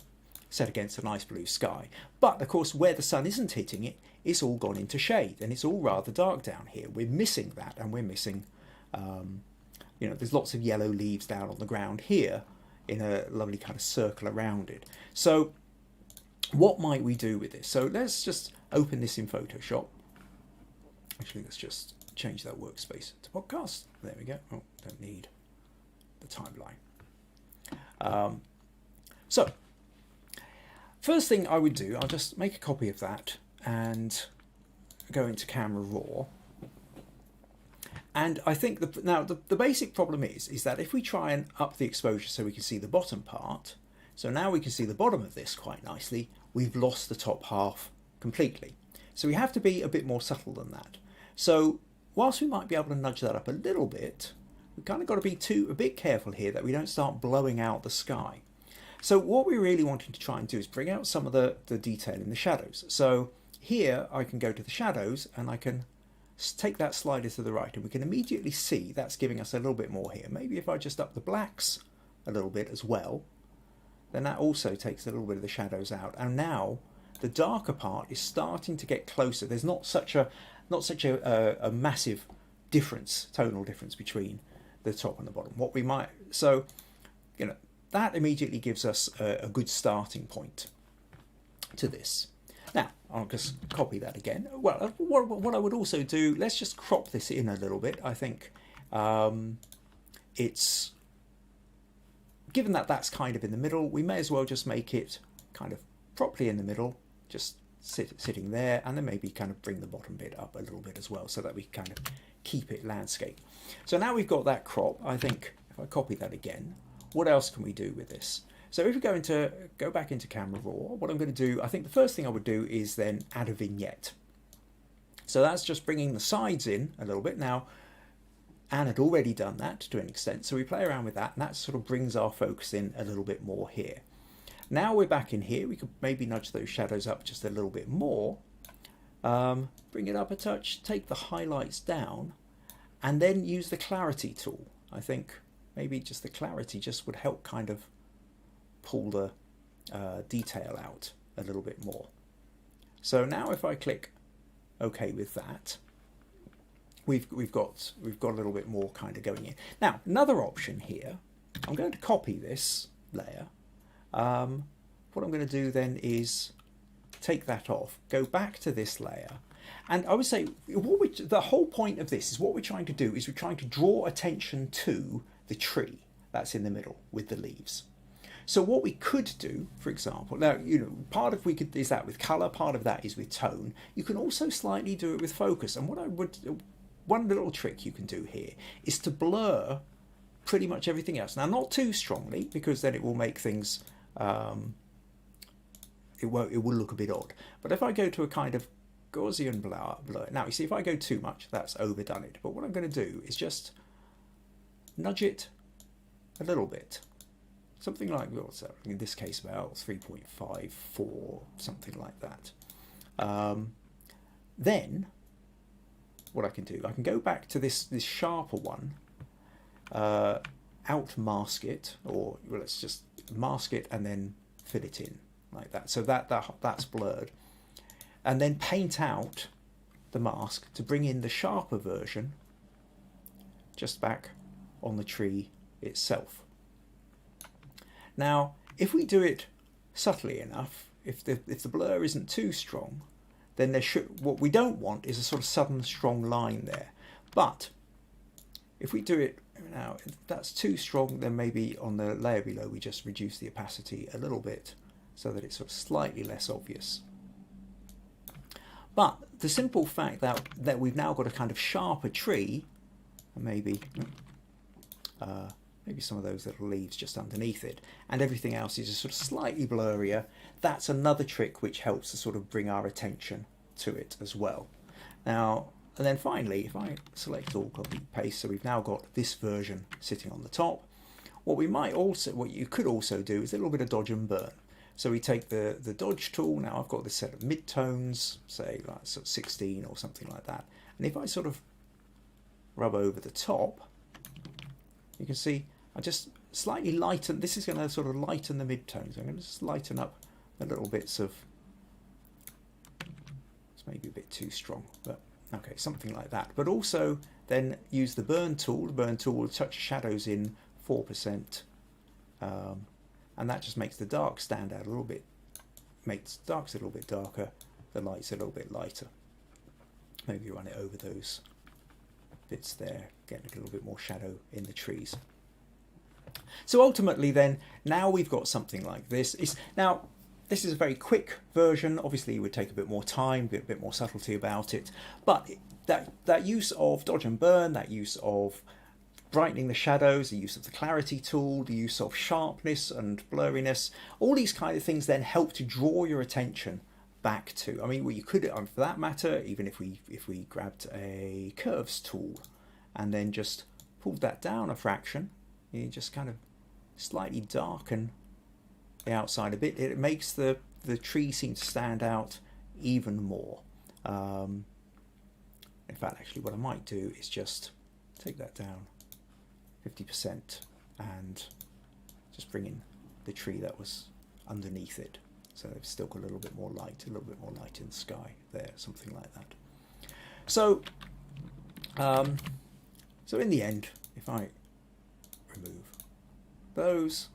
set against a nice blue sky. But of course, where the sun isn't hitting it, it's all gone into shade, and it's all rather dark down here. We're missing that, and we're missing, there's lots of yellow leaves down on the ground here in a lovely kind of circle around it. So what might we do with this? So let's just open this in Photoshop. Actually, let's just change that workspace to podcast. There we go. Oh, don't need the timeline. So first thing I would do, I'll just make a copy of that and go into Camera Raw. And I think the basic problem is that if we try and up the exposure so we can see the bottom part, so now we can see the bottom of this quite nicely, we've lost the top half completely. So we have to be a bit more subtle than that. So whilst we might be able to nudge that up a little bit, we've kind of got to be a bit careful here that we don't start blowing out the sky. So what we're really wanting to try and do is bring out some of the detail in the shadows. So here I can go to the shadows and I can take that slider to the right, and we can immediately see that's giving us a little bit more here. Maybe if I just up the blacks a little bit as well, then that also takes a little bit of the shadows out. And now the darker part is starting to get closer. There's not such a massive difference, tonal difference between the top and the bottom. That immediately gives us a good starting point to this. Now, I'll just copy that again. Well, what I would also do, let's just crop this in a little bit. I think it's, given that that's kind of in the middle, we may as well just make it kind of properly in the middle, just sitting there, and then maybe kind of bring the bottom bit up a little bit as well, so that we kind of keep it landscape. So now we've got that crop. I think if I copy that again, what else can we do with this? So if we go back into Camera Raw, what I'm going to do, I think the first thing I would do is then add a vignette. So that's just bringing the sides in a little bit. Now, Anne had already done that to an extent, so we play around with that, and that sort of brings our focus in a little bit more here. Now we're back in here, we could maybe nudge those shadows up just a little bit more, bring it up a touch, take the highlights down, and then use the clarity tool. I think maybe just the clarity just would help kind of pull the detail out a little bit more. So now if I click OK with that, we've got a little bit more kind of going in. Now another option here, I'm going to copy this layer. What I'm going to do then is take that off, go back to this layer, and I would say the whole point of this is what we're trying to do is we're trying to draw attention to the tree that's in the middle with the leaves. So what we could do, for example, now part of is that with colour, part of that is with tone. You can also slightly do it with focus, and one little trick you can do here is to blur pretty much everything else. Now, not too strongly, because then it will make things it will look a bit odd. But if I go to a kind of Gaussian blur, now you see if I go too much, that's overdone it. But what I'm going to do is just nudge it a little bit. Something like, what's that? In this case, about 3.54, something like that. Then, what I can do, I can go back to this sharper one, out-mask it, or well, let's just mask it and then fill it in like that. So that's blurred. And then paint out the mask to bring in the sharper version just back on the tree itself. Now, if we do it subtly enough, if the blur isn't too strong, then what we don't want is a sort of sudden strong line there. But if we do it now, if that's too strong, then maybe on the layer below we just reduce the opacity a little bit so that it's sort of slightly less obvious. But the simple fact that we've now got a kind of sharper tree, and maybe some of those little leaves just underneath it, and everything else is just sort of slightly blurrier, that's another trick which helps to sort of bring our attention to it as well. Now, and then finally, if I select all, copy, paste, so we've now got this version sitting on the top. What you could also do is a little bit of dodge and burn. So we take the dodge tool. Now I've got this set of midtones, say like sort of 16 or something like that. And if I sort of rub over the top, you can see I just slightly lighten. This is going to sort of lighten the midtones. I'm going to just lighten up the little bits of. It's maybe a bit too strong, but okay, something like that. But also then use the burn tool. The burn tool will touch shadows in 4%. And that just makes the dark stand out a little bit, makes darks a little bit darker, the lights a little bit lighter. Maybe run it over those bits there, getting a little bit more shadow in the trees. So ultimately then, now we've got something like this. Now, this is a very quick version. Obviously, it would take a bit more time, a bit more subtlety about it. But that use of dodge and burn, that use of brightening the shadows, the use of the clarity tool, the use of sharpness and blurriness, all these kind of things then help to draw your attention back to. I mean, well, you could, for that matter, even if we grabbed a curves tool and then just pulled that down a fraction, you just kind of slightly darken the outside a bit. It makes the tree seem to stand out even more. In fact, actually, what I might do is just take that down 50% and just bring in the tree that was underneath it. So it's still got a little bit more light in the sky there, something like that. So, so in the end, if I remove those,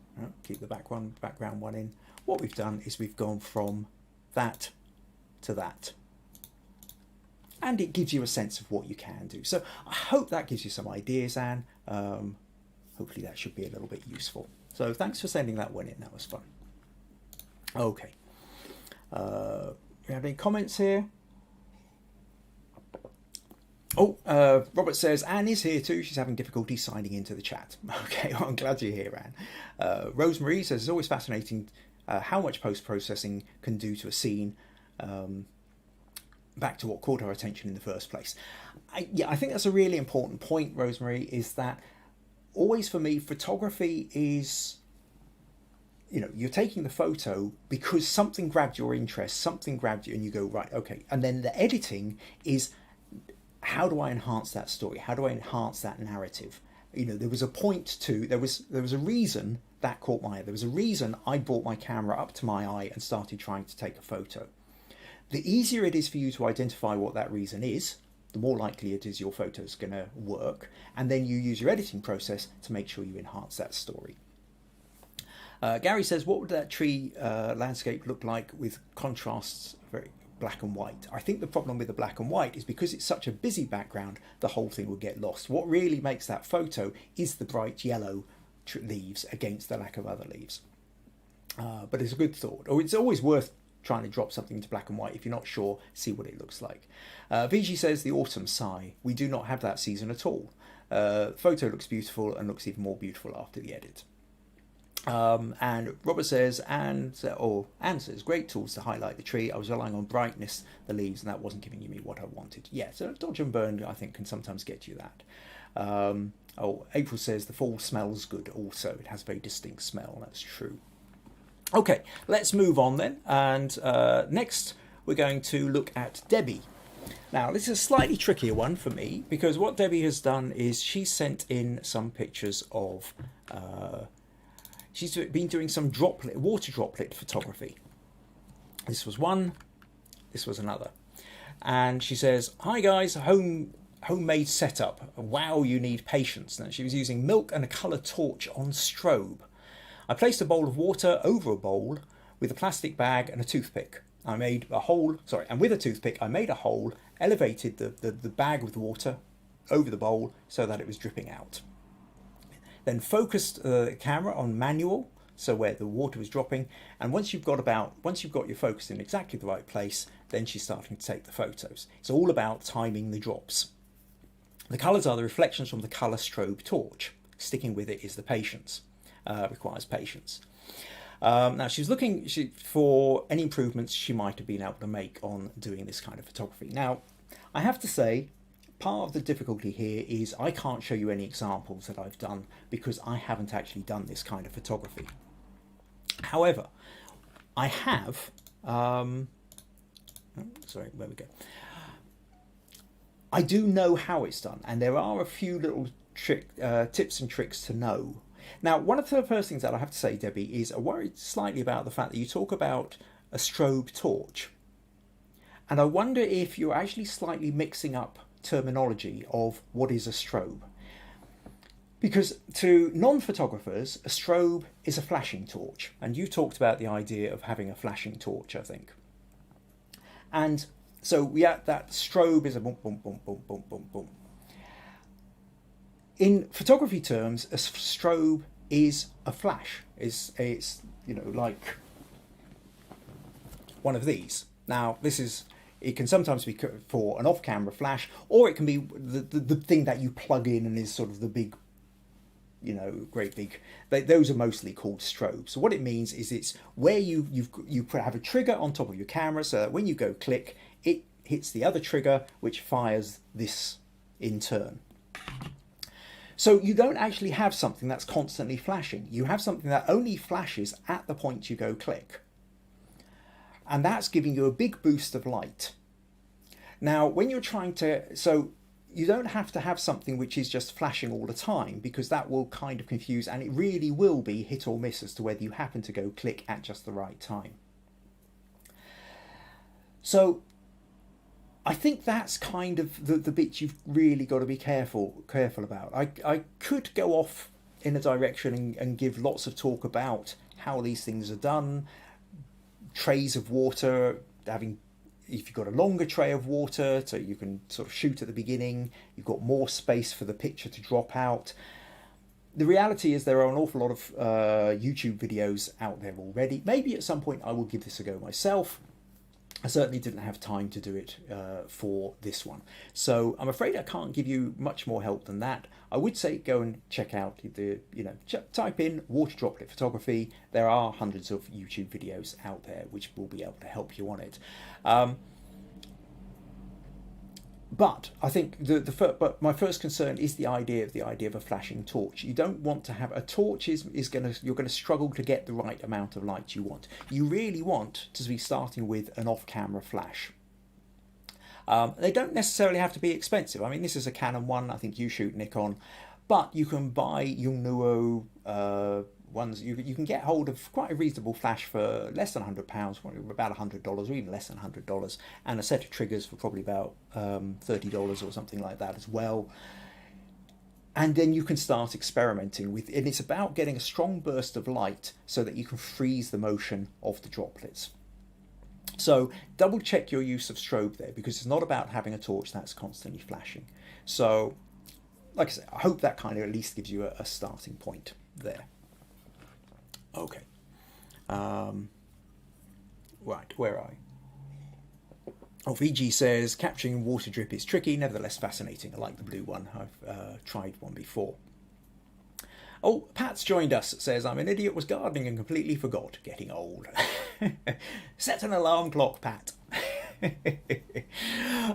keep the background one in, what we've done is we've gone from that to that. And it gives you a sense of what you can do. So I hope that gives you some ideas, Anne. Hopefully that should be a little bit useful. So thanks for sending that one in. That was fun. Okay. We have any comments here? Oh, Robert says, Anne is here too. She's having difficulty signing into the chat. Okay, well, I'm glad you're here, Anne. Rosemary says, it's always fascinating how much post-processing can do to a scene. Back to what caught our attention in the first place. I think that's a really important point, Rosemary, is that always for me, photography is, you're taking the photo because something grabbed your interest, something grabbed you, and you go, right, okay. And then the editing is, how do I enhance that story? How do I enhance that narrative? There was a point there was a reason that caught my eye. There was a reason I brought my camera up to my eye and started trying to take a photo. The easier it is for you to identify what that reason is, the more likely it is your photo's going to work. And then you use your editing process to make sure you enhance that story. Garry says, what would that tree landscape look like with contrasts very black and white? I think the problem with the black and white is because it's such a busy background, the whole thing would get lost. What really makes that photo is the bright yellow leaves against the lack of other leaves. But it's a good thought. Or it's always worth trying to drop something into black and white. If you're not sure, see what it looks like. VG says, the autumn sigh. We do not have that season at all. Photo looks beautiful and looks even more beautiful after the edit. And Robert says, Anne says, great tools to highlight the tree. I was relying on brightness, the leaves, and that wasn't giving me what I wanted. Yeah, so dodge and burn, I think, can sometimes get you that. Oh, April says the fall smells good also. It has a very distinct smell. That's true. Okay, let's move on then. And next we're going to look at Debbie. Now, this is a slightly trickier one for me because what Debbie has done is she sent in some pictures of... she's been doing some water droplet photography. This was one, this was another. And she says, "Hi guys, homemade setup. Wow, you need patience." Now, she was using milk and a colour torch on strobe. I placed a bowl of water over a bowl with a plastic bag and a toothpick. I made a hole, and with a toothpick I made a hole, elevated the bag with water over the bowl so that it was dripping out. Then focused the camera on manual, so where the water was dropping, and once you've got your focus in exactly the right place, then she's starting to take the photos. It's all about timing the drops. The colours are the reflections from the colour strobe torch. Sticking with it is the patience. Requires patience. Now she's looking for any improvements she might have been able to make on doing this kind of photography. Now, I have to say, part of the difficulty here is I can't show you any examples that I've done because I haven't actually done this kind of photography. However, I have, sorry, where we go. I do know how it's done, and there are a few little tips and tricks to know. Now, one of the first things that I have to say, Debbie, is I worried slightly about the fact that you talk about a strobe torch. And I wonder if you're actually slightly mixing up terminology of what is a strobe. Because to non-photographers, a strobe is a flashing torch. And you talked about the idea of having a flashing torch, I think. And so that strobe is a boom, boom, boom, boom, boom, boom, boom. In photography terms, a strobe is a flash. It's like one of these. Now, it can sometimes be for an off-camera flash, or it can be the thing that you plug in and is sort of the big, great big. Those are mostly called strobes. So what it means is it's where you have a trigger on top of your camera, so that when you go click, it hits the other trigger, which fires this in turn. So you don't actually have something that's constantly flashing. You have something that only flashes at the point you go click. And that's giving you a big boost of light. Now, when you're so you don't have to have something which is just flashing all the time, because that will kind of confuse, and it really will be hit or miss as to whether you happen to go click at just the right time. So I think that's kind of the bit you've really got to be careful about. I could go off in a direction and give lots of talk about how these things are done. Trays of water, if you've got a longer tray of water, so you can sort of shoot at the beginning, you've got more space for the picture to drop out. The reality is there are an awful lot of YouTube videos out there already. Maybe at some point I will give this a go myself. I certainly didn't have time to do it for this one. So I'm afraid I can't give you much more help than that. I would say go and check out type in water droplet photography. There are hundreds of YouTube videos out there which will be able to help you on it. But I think but my first concern is the idea of a flashing torch. You don't want to have a torch. You're going to struggle to get the right amount of light you want. You really want to be starting with an off-camera flash. They don't necessarily have to be expensive. I mean, this is a Canon one. I think you shoot Nikon, but you can buy Yongnuo ones. You can get hold of quite a reasonable flash for less than £100, about $100 or even less than $100, and a set of triggers for probably about $30 or something like that as well. And then you can start experimenting with, and it's about getting a strong burst of light so that you can freeze the motion of the droplets. So double check your use of strobe there, because it's not about having a torch that's constantly flashing. So like I said, I hope that kind of at least gives you a starting point there. Okay. Right, where are I? Oh, VG says, capturing water drip is tricky, nevertheless fascinating. I like the blue one. I've tried one before. Oh, Pat's joined us. Says, I'm an idiot, was gardening and completely forgot. Getting old. Set an alarm clock, Pat.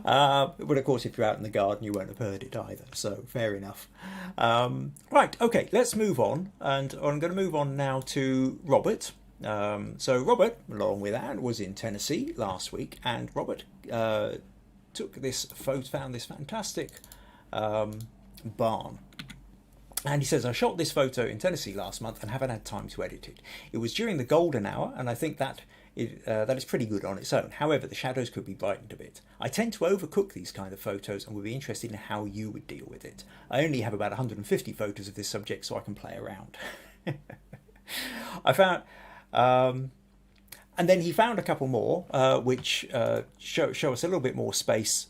But of course, if you're out in the garden, you won't have heard it either. So fair enough. Right, okay, let's move on. And I'm going to move on now to Robert. So Robert, along with Anne, was in Tennessee last week, and Robert took this photo, found this fantastic barn. And he says, I shot this photo in Tennessee last month and haven't had time to edit it. It was during the golden hour, and I think that is pretty good on its own. However, the shadows could be brightened a bit. I tend to overcook these kind of photos and would be interested in how you would deal with it. I only have about 150 photos of this subject, so I can play around. I found... and then he found a couple more, which show us a little bit more space.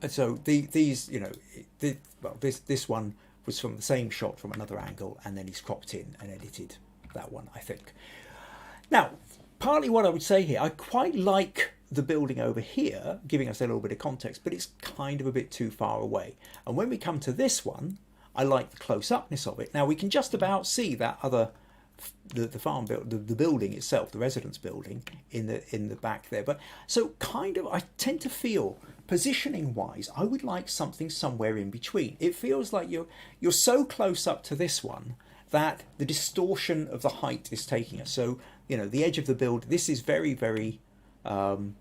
So these, you know, this one was from the same shot from another angle, and then he's cropped in and edited that one, I think. Now, partly what I would say here, I quite like the building over here, giving us a little bit of context, but it's kind of a bit too far away. And when we come to this one, I like the close-upness of it. Now, we can just about see that other, the farm build, the building itself, the residence building in the back there. But so kind of, I tend to feel, positioning wise, I would like something somewhere in between. It feels like you're so close up to this one that the distortion of the height is taking us. So, you know, the edge of the build, this is very, very, you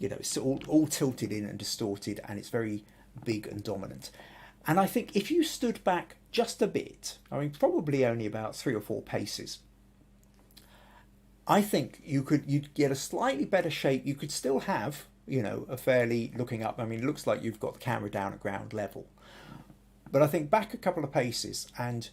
know, it's all tilted in and distorted, and it's very big and dominant. And I think if you stood back just a bit, I mean, probably only about 3 or 4 paces, I think you'd get a slightly better shape. You could still have, you know, a fairly looking up. I mean, it looks like you've got the camera down at ground level. But I think back a couple of paces, and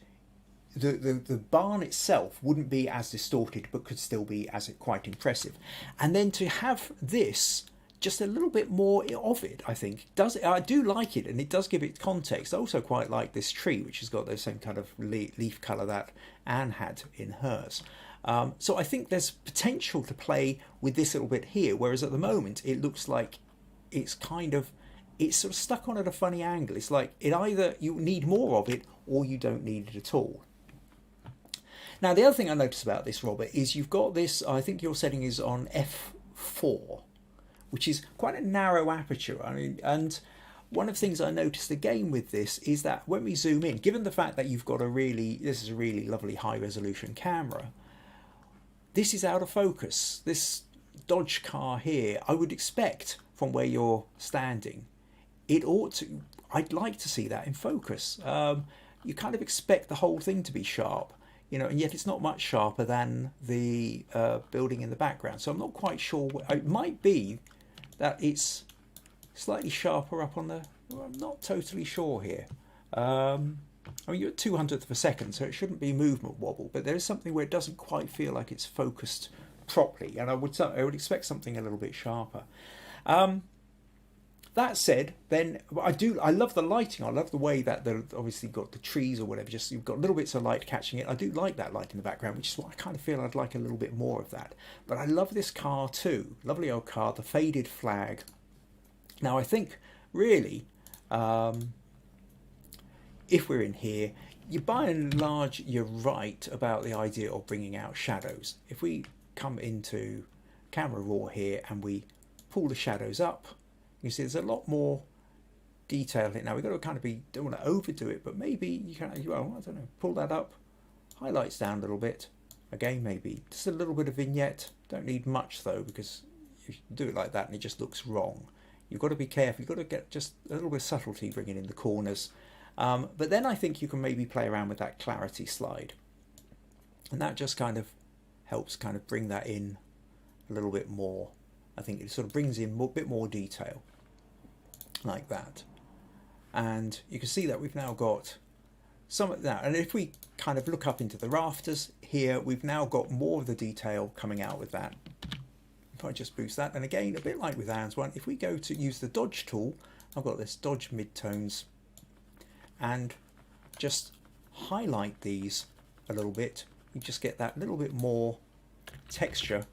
the barn itself wouldn't be as distorted, but could still be as quite impressive. And then to have this, just a little bit more of it, I think, I do like it, and it does give it context. I also quite like this tree, which has got the same kind of leaf colour that Anne had in hers. So I think there's potential to play with this little bit here, whereas at the moment it looks like it's sort of stuck on at a funny angle. It's like either you need more of it or you don't need it at all. Now, the other thing I noticed about this, Robert, is you've got this, I think your setting is on f4, which is quite a narrow aperture. I mean, and one of the things I noticed again with this is that when we zoom in, given the fact that you've got this is a really lovely high resolution camera, this is out of focus. This Dodge car here, I would expect from where you're standing, I'd like to see that in focus. You kind of expect the whole thing to be sharp, you know, and yet it's not much sharper than the building in the background. So I'm not quite sure. It might be that it's slightly sharper up on the... Well, I'm not totally sure here. I mean, you're at 200th of a second, so it shouldn't be movement wobble, but there is something where it doesn't quite feel like it's focused properly, and I would expect something a little bit sharper. That said, then I love the lighting. I love the way that they've obviously got the trees or whatever, just you've got little bits of light catching it. I do like that light in the background, which is what I kind of feel I'd like a little bit more of that. But I love this car too. Lovely old car, the faded flag. Now I think really, if we're in here, by and large, you're right about the idea of bringing out shadows. If we come into camera raw here and we pull the shadows up, you see there's a lot more detail in it. Now we've got to kind of don't want to overdo it, but maybe you can, well, I don't know, pull that up, highlights down a little bit. Again, maybe just a little bit of vignette. Don't need much though, because if you do it like that and it just looks wrong. You've got to be careful. You've got to get just a little bit of subtlety bringing in the corners. But then I think you can maybe play around with that clarity slide. And that just kind of helps kind of bring that in a little bit more. I think it sort of brings in a bit more detail like that. And you can see that we've now got some of that. And if we kind of look up into the rafters here, we've now got more of the detail coming out with that. If I just boost that, and again, a bit like with Anne's one, if we go to use the dodge tool, I've got this dodge midtones, and just highlight these a little bit, you just get that little bit more texture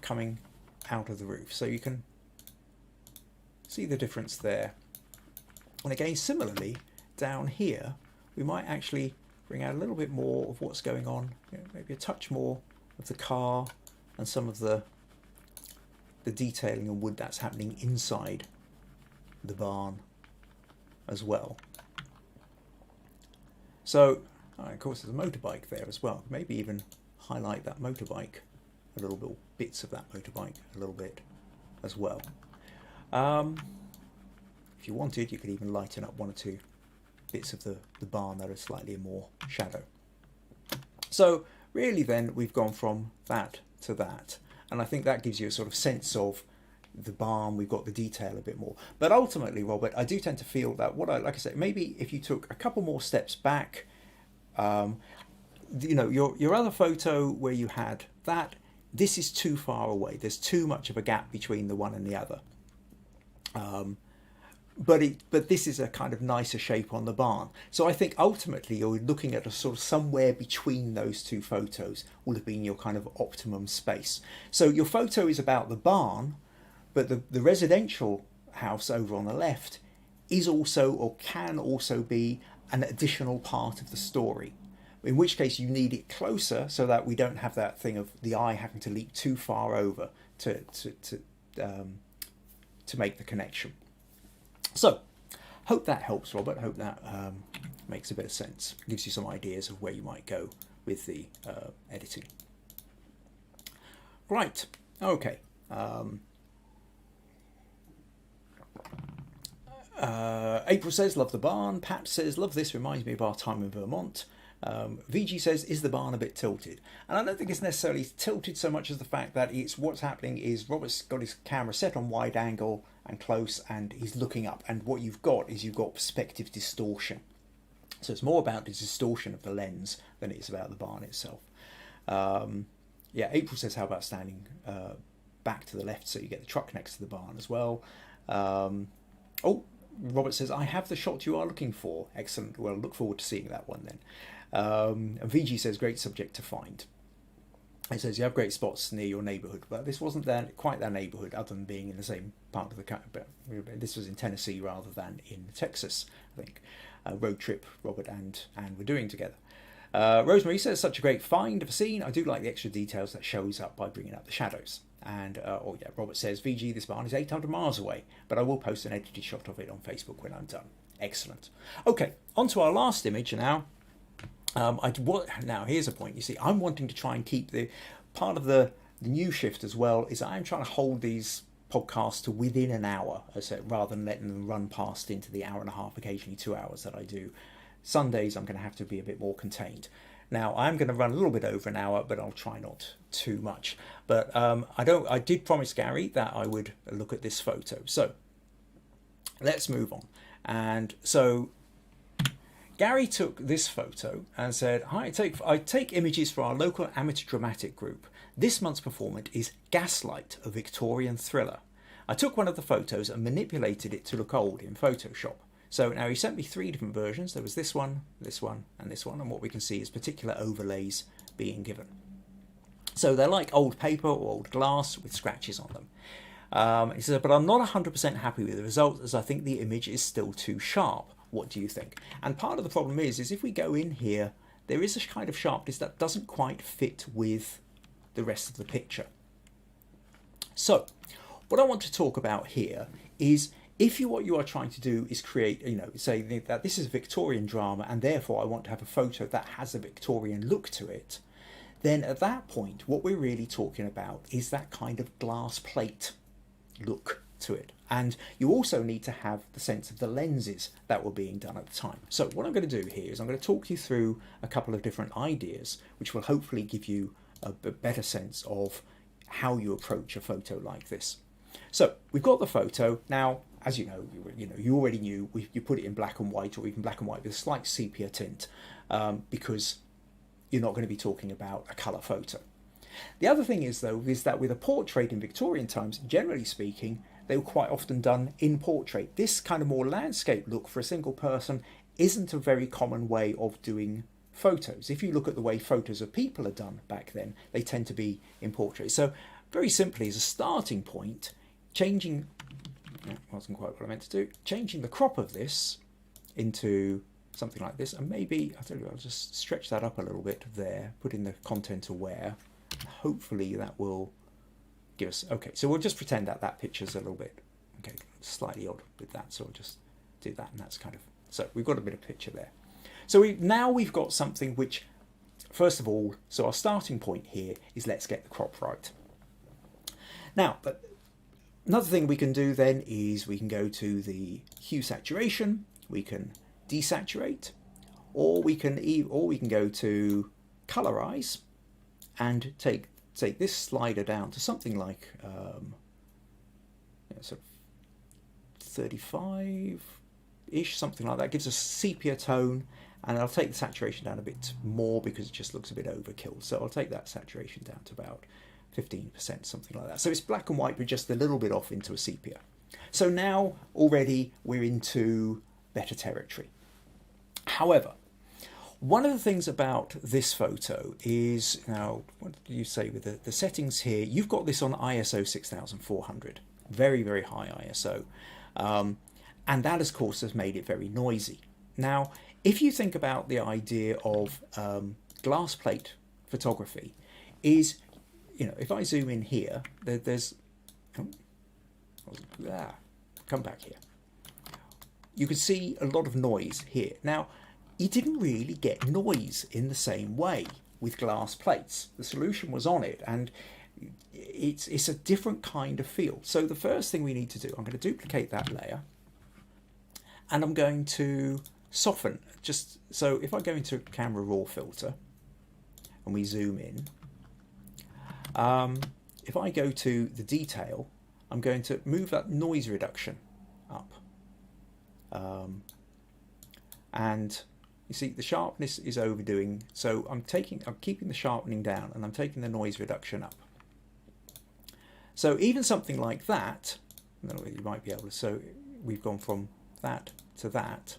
coming out of the roof. So you can see the difference there. And again, similarly, down here, we might actually bring out a little bit more of what's going on, maybe a touch more of the car and some of the the detailing and wood that's happening inside the barn as well. So, of course, there's a motorbike there as well. Maybe even highlight that motorbike a little bit, bits of that motorbike a little bit as well. If you wanted, you could even lighten up one or two bits of the barn that are slightly more shadow. So really then we've gone from that to that, and I think that gives you a sort of sense of the barn. We've got the detail a bit more, but ultimately, Robert, I do tend to feel that like I said, maybe if you took a couple more steps back, you know, your other photo where you had that, this is too far away. There's too much of a gap between the one and the other. But this is a kind of nicer shape on the barn. So I think ultimately you're looking at a sort of somewhere between those two photos would have been your kind of optimum space. So your photo is about the barn, but the residential house over on the left is also, or can also be, an additional part of the story. In which case you need it closer so that we don't have that thing of the eye having to leap too far over to make the connection. So, hope that helps, Robert. Hope that makes a bit of sense. Gives you some ideas of where you might go with the editing. Right, okay. April says, love the barn. Pat says, love this, reminds me of our time in Vermont. VG says, is the barn a bit tilted? And I don't think it's necessarily tilted so much as the fact that it's what's happening is Robert's got his camera set on wide angle and close, and he's looking up, and what you've got is you've got perspective distortion. So it's more about the distortion of the lens than it is about the barn itself. Yeah, April says, how about standing back to the left so you get the truck next to the barn as well. Oh, Robert says, I have the shot you are looking for. Excellent. Well, look forward to seeing that one then. And VG says, great subject to find. It says, you have great spots near your neighbourhood. But this wasn't quite that neighbourhood, other than being in the same part of the country. But this was in Tennessee rather than in Texas, I think. Road trip Robert and Anne were doing together. Rosemary says, such a great find of a scene. I do like the extra details that shows up by bringing up the shadows. And, oh yeah, Robert says, VG, this barn is 800 miles away, but I will post an edited shot of it on Facebook when I'm done. Excellent. Okay, on to our last image now. Now, here's a point. You see, I'm wanting to try and keep the part of the new shift as well, is I'm trying to hold these podcasts to within an hour, rather than letting them run past into the hour and a half, occasionally 2 hours that I do. Sundays, I'm going to have to be a bit more contained. Now, I'm going to run a little bit over an hour, but I'll try not too much. But I did promise Garry that I would look at this photo. So let's move on. And so Garry took this photo and said, hi, I take images for our local amateur dramatic group. This month's performance is Gaslight, a Victorian thriller. I took one of the photos and manipulated it to look old in Photoshop. So now he sent me 3 different versions. There was this one, and this one. And what we can see is particular overlays being given. So they're like old paper or old glass with scratches on them. He says, but I'm not 100% happy with the result, as I think the image is still too sharp. What do you think? And part of the problem is if we go in here, there is a kind of sharpness that doesn't quite fit with the rest of the picture. So what I want to talk about here is, if what you are trying to do is create, say that this is a Victorian drama and therefore I want to have a photo that has a Victorian look to it, then at that point what we're really talking about is that kind of glass plate look to it. And you also need to have the sense of the lenses that were being done at the time. So what I'm going to do here is I'm going to talk you through a couple of different ideas which will hopefully give you a better sense of how you approach a photo like this. So we've got the photo. Now, as you know, you already knew you put it in black and white, or even black and white with a slight sepia tint, because you're not going to be talking about a colour photo. The other thing is, though, is that with a portrait in Victorian times, generally speaking, they were quite often done in portrait. This kind of more landscape look for a single person isn't a very common way of doing photos. If you look at the way photos of people are done back then, they tend to be in portrait. So very simply, as a starting point, changing wasn't quite what I meant to do. Changing the crop of this into something like this, and maybe I'll just stretch that up a little bit there, put in the content aware. Hopefully that will give us, okay, so we'll just pretend that that picture's a little bit, okay, slightly odd with that, so we'll just do that, and that's kind of, so we've got a bit of picture there. So now we've got something which, first of all, so our starting point here is let's get the crop right. Now, but another thing we can do then is we can go to the hue saturation, we can desaturate, or we can go to colorize and take this slider down to something like sort of 35-ish, something like that. Gives us sepia tone, and I'll take the saturation down a bit more because it just looks a bit overkill. So I'll take that saturation down to about 15%, something like that. So it's black and white, but just a little bit off into a sepia. So now already we're into better territory. However, one of the things about this photo is, now, what do you say with the settings here? You've got this on ISO 6400, very, very high ISO. And that, of course, has made it very noisy. Now, if you think about the idea of glass plate photography, is, if I zoom in here, there's, come back here. You can see a lot of noise here. Now, you didn't really get noise in the same way with glass plates. The solution was on it, and it's a different kind of feel. So the first thing we need to do, I'm going to duplicate that layer, and I'm going to soften. Just so if I go into camera raw filter and we zoom in, if I go to the detail, I'm going to move that noise reduction up, and you see the sharpness is overdoing, so I'm keeping the sharpening down, and I'm taking the noise reduction up. So even something like that, you might be able to, so we've gone from that to that,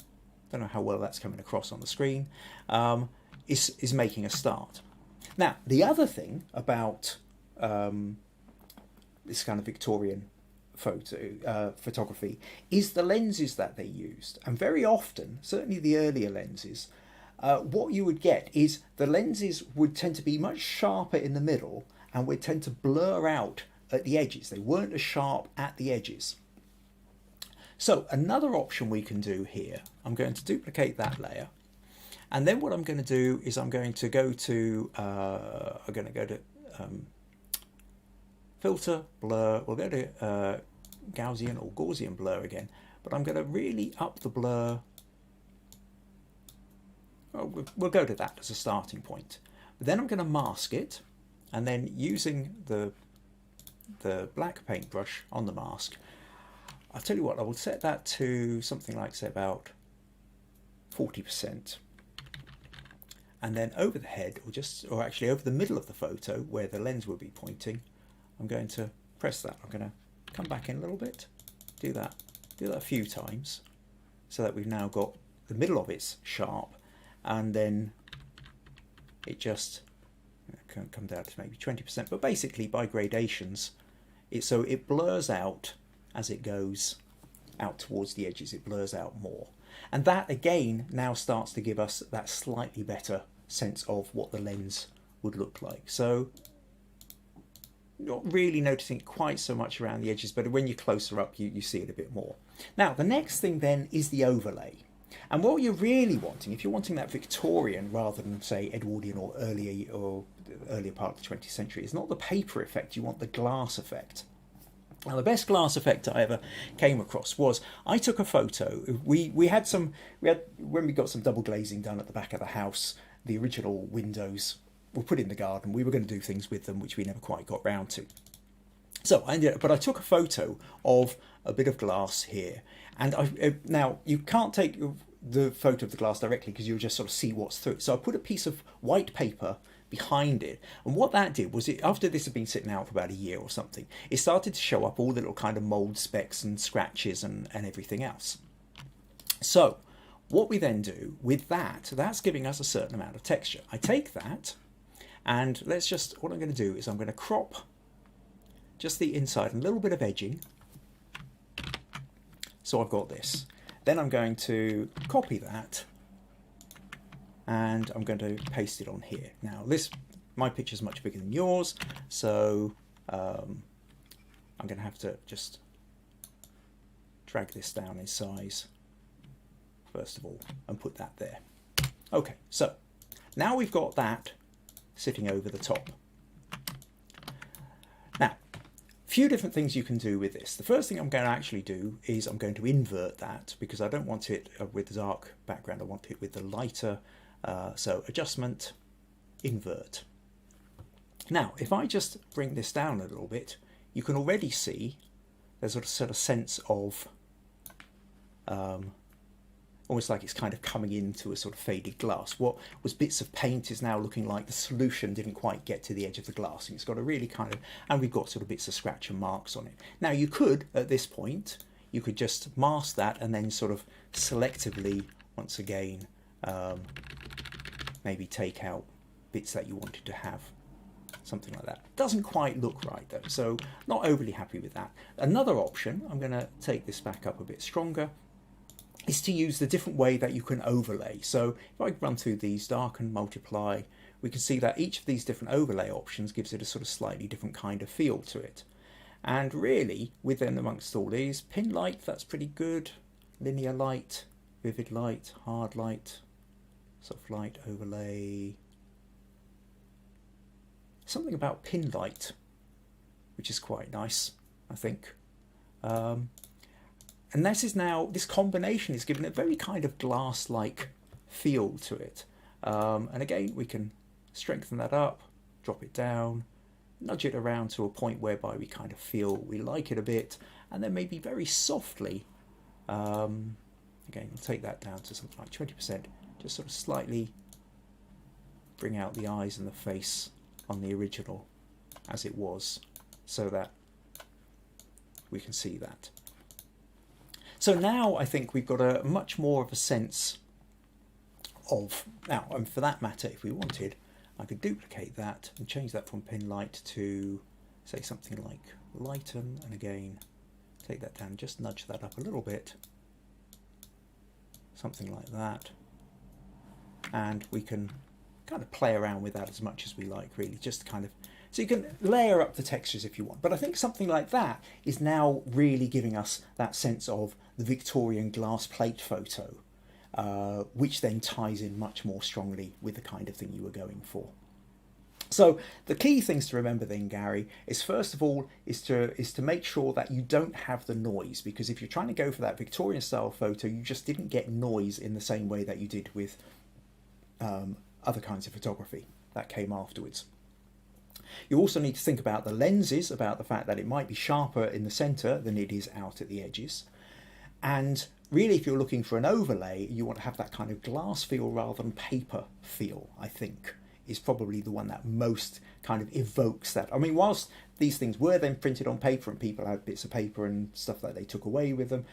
don't know how well that's coming across on the screen, is making a start. Now, the other thing about this kind of Victorian photography is the lenses that they used, and very often, certainly the earlier lenses, what you would get is the lenses would tend to be much sharper in the middle and would tend to blur out at the edges. They weren't as sharp at the edges. So another option we can do here, I'm going to duplicate that layer, and then what I'm going to do is I'm going to go to filter, blur, we'll go to Gaussian or Gaussian blur again, but I'm going to really up the blur. We'll go to that as a starting point. Then I'm going to mask it, and then using the black paintbrush on the mask, I'll tell you what, I will set that to something like, say, about 40%. And then over the head, or actually over the middle of the photo where the lens will be pointing, I'm going to press that. I'm going to come back in a little bit, do that a few times, so that we've now got the middle of it's sharp, and then it just can come down to maybe 20%. But basically, by gradations, so it blurs out as it goes out towards the edges. It blurs out more, and that again now starts to give us that slightly better sense of what the lens would look like. So not really noticing quite so much around the edges, but when you're closer up, you see it a bit more. Now, the next thing then is the overlay. And what you're really wanting, if you're wanting that Victorian rather than, say, Edwardian or earlier part of the 20th century, is not the paper effect, you want the glass effect. Now, the best glass effect I ever came across was, I took a photo. When we got some double glazing done at the back of the house, the original windows were put in the garden. We were going to do things with them, which we never quite got round to. So I took a photo of a bit of glass here, and now you can't take the photo of the glass directly because you'll just sort of see what's through it. So I put a piece of white paper behind it, and what that did was, after this had been sitting out for about a year or something, it started to show up all the little kind of mold specks and scratches and everything else. So what we then do with that's giving us a certain amount of texture. I take that, and what I'm going to do is I'm going to crop just the inside and a little bit of edging. So I've got this. Then I'm going to copy that, and I'm going to paste it on here. Now my picture is much bigger than yours, so I'm going to have to just drag this down in size first of all and put that there. Okay, so now we've got that sitting over the top. Now, a few different things you can do with this. The first thing I'm going to actually do is I'm going to invert that, because I don't want it with the dark background, I want it with the lighter. So adjustment, invert. Now, if I just bring this down a little bit, you can already see there's a sort of sense of almost like it's kind of coming into a sort of faded glass. What was bits of paint is now looking like the solution didn't quite get to the edge of the glass, and it's got a really kind of, and we've got sort of bits of scratch and marks on it. Now you could, at this point, you could just mask that and then sort of selectively, once again, maybe take out bits that you wanted to have. Something like that. Doesn't quite look right though, so not overly happy with that. Another option, I'm going to take this back up a bit stronger, is to use the different way that you can overlay. So if I run through these, darken, multiply, we can see that each of these different overlay options gives it a sort of slightly different kind of feel to it. And really, within amongst all these, pin light, that's pretty good. Linear light, vivid light, hard light, soft light, overlay. Something about pin light, which is quite nice, I think. And this combination is given a very kind of glass-like feel to it. And again, we can strengthen that up, drop it down, nudge it around to a point whereby we kind of feel we like it a bit, and then maybe very softly, again, we'll take that down to something like 20%, just sort of slightly bring out the eyes and the face on the original as it was, so that we can see that. So now I think we've got a much more of a sense of, now, and for that matter, if we wanted, I could duplicate that and change that from pin light to, say, something like lighten, and again, take that down, just nudge that up a little bit, something like that, and we can kind of play around with that as much as we like, really, just kind of, so you can layer up the textures if you want. But I think something like that is now really giving us that sense of the Victorian glass plate photo, which then ties in much more strongly with the kind of thing you were going for. So the key things to remember then, Garry, is first of all is to make sure that you don't have the noise, because if you're trying to go for that Victorian style photo, you just didn't get noise in the same way that you did with other kinds of photography that came afterwards. You also need to think about the lenses, about the fact that it might be sharper in the center than it is out at the edges. And really, if you're looking for an overlay, you want to have that kind of glass feel rather than paper feel, I think, is probably the one that most kind of evokes that. I mean, whilst these things were then printed on paper and people had bits of paper and stuff that they took away with them,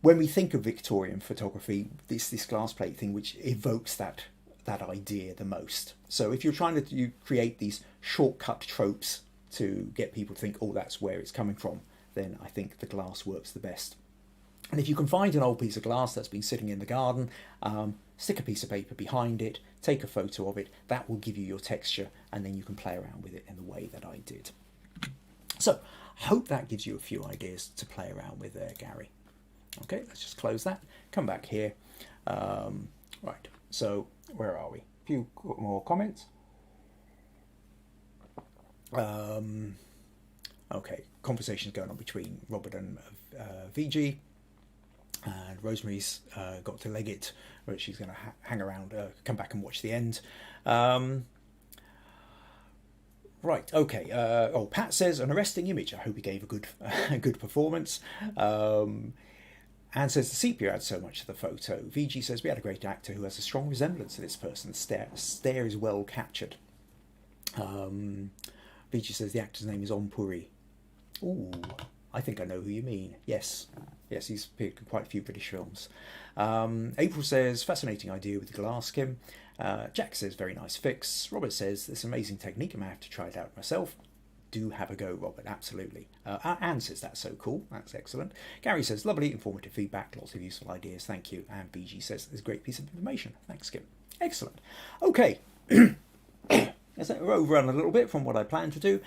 when we think of Victorian photography, this glass plate thing which evokes that idea the most. So if you're trying to create these shortcut tropes to get people to think, oh, that's where it's coming from, then I think the glass works the best. And if you can find an old piece of glass that's been sitting in the garden, stick a piece of paper behind it, take a photo of it, that will give you your texture, and then you can play around with it in the way that I did. So I hope that gives you a few ideas to play around with there, Garry. Okay, let's just close that, come back here. Right, so where are we? A few more comments. Okay, conversations going on between Robert and VG, and Rosemary's got to leg it, but she's going to hang around, come back and watch the end. Right, okay. Oh, Pat says, an arresting image. I hope he gave a good performance. Anne says, the sepia adds so much to the photo. VG says, we had a great actor who has a strong resemblance to this person. Stare is well captured. VG says, the actor's name is Onpuri. Ooh, I think I know who you mean. Yes, he's appeared in quite a few British films. April says, fascinating idea with the glass skim. Jack says, very nice fix. Robert says, this amazing technique, I may have to try it out myself. Do have a go, Robert, absolutely. Anne says, that's so cool, that's excellent. Garry says, lovely, informative feedback, lots of useful ideas, thank you. And BG says, it's a great piece of information, thanks, Skip. Excellent. Okay, let's overrun a little bit from what I planned to do.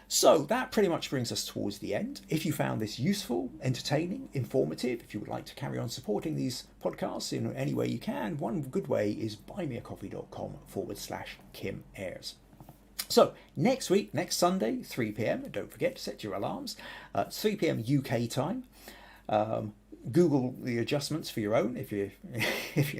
So that pretty much brings us towards the end. If you found this useful, entertaining, informative, if you would like to carry on supporting these podcasts in any way you can, one good way is buymeacoffee.com/Kim Ayres. So next week, next Sunday, 3 p.m, don't forget to set your alarms, 3 p.m. UK time. Google the adjustments for your own if you're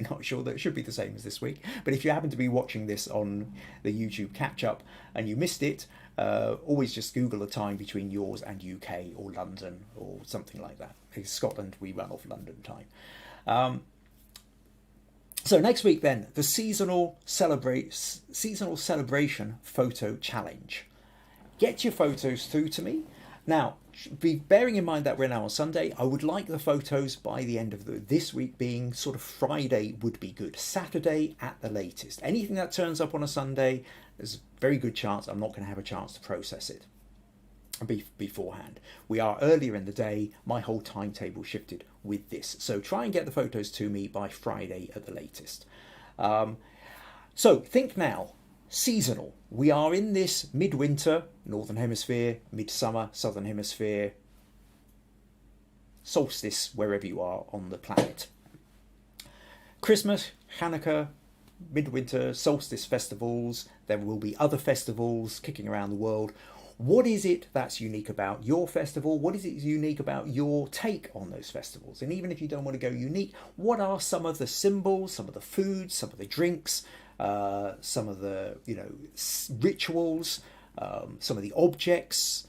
not sure. That it should be the same as this week. But if you happen to be watching this on the YouTube catch up and you missed it, always just Google a time between yours and UK or London or something like that. In Scotland, we run off London time. So next week then, the seasonal celebration photo challenge. Get your photos through to me. Now, be bearing in mind that we're now on Sunday, I would like the photos by the end of this week being sort of Friday would be good. Saturday at the latest. Anything that turns up on a Sunday, there's a very good chance I'm not going to have a chance to process it beforehand. We are earlier in the day. My whole timetable shifted with this. So try and get the photos to me by Friday at the latest. So think now. Seasonal. We are in this midwinter, Northern Hemisphere, midsummer, Southern Hemisphere, solstice, wherever you are on the planet. Christmas, Hanukkah, midwinter, solstice festivals. There will be other festivals kicking around the world. What is it that's unique about your festival? What is it unique about your take on those festivals? And even if you don't want to go unique, what are some of the symbols, some of the foods, some of the drinks, some of the rituals, some of the objects,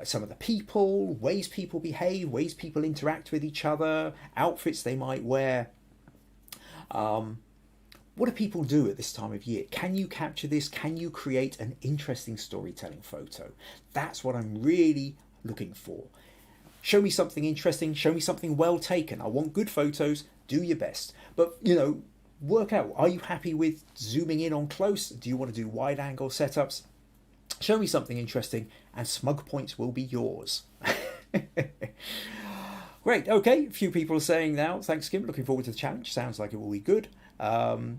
some of the people, ways people behave, ways people interact with each other, outfits they might wear. What do people do at this time of year? Can you capture this? Can you create an interesting storytelling photo? That's what I'm really looking for. Show me something interesting. Show me something well taken. I want good photos. Do your best. But, work out. Are you happy with zooming in on close? Do you want to do wide angle setups? Show me something interesting and smug points will be yours. Great. Okay. A few people are saying now, thanks, Kim. Looking forward to the challenge. Sounds like it will be good. And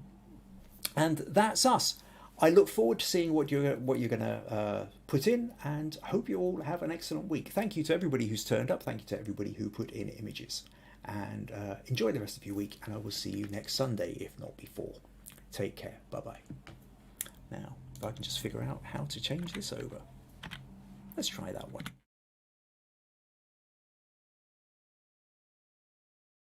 that's us. I look forward to seeing what you're going to put in, and hope you all have an excellent week. Thank you to everybody who's turned up. Thank you to everybody who put in images. And enjoy the rest of your week, and I will see you next Sunday, if not before. Take care. Bye-bye. Now, if I can just figure out how to change this over. Let's try that one.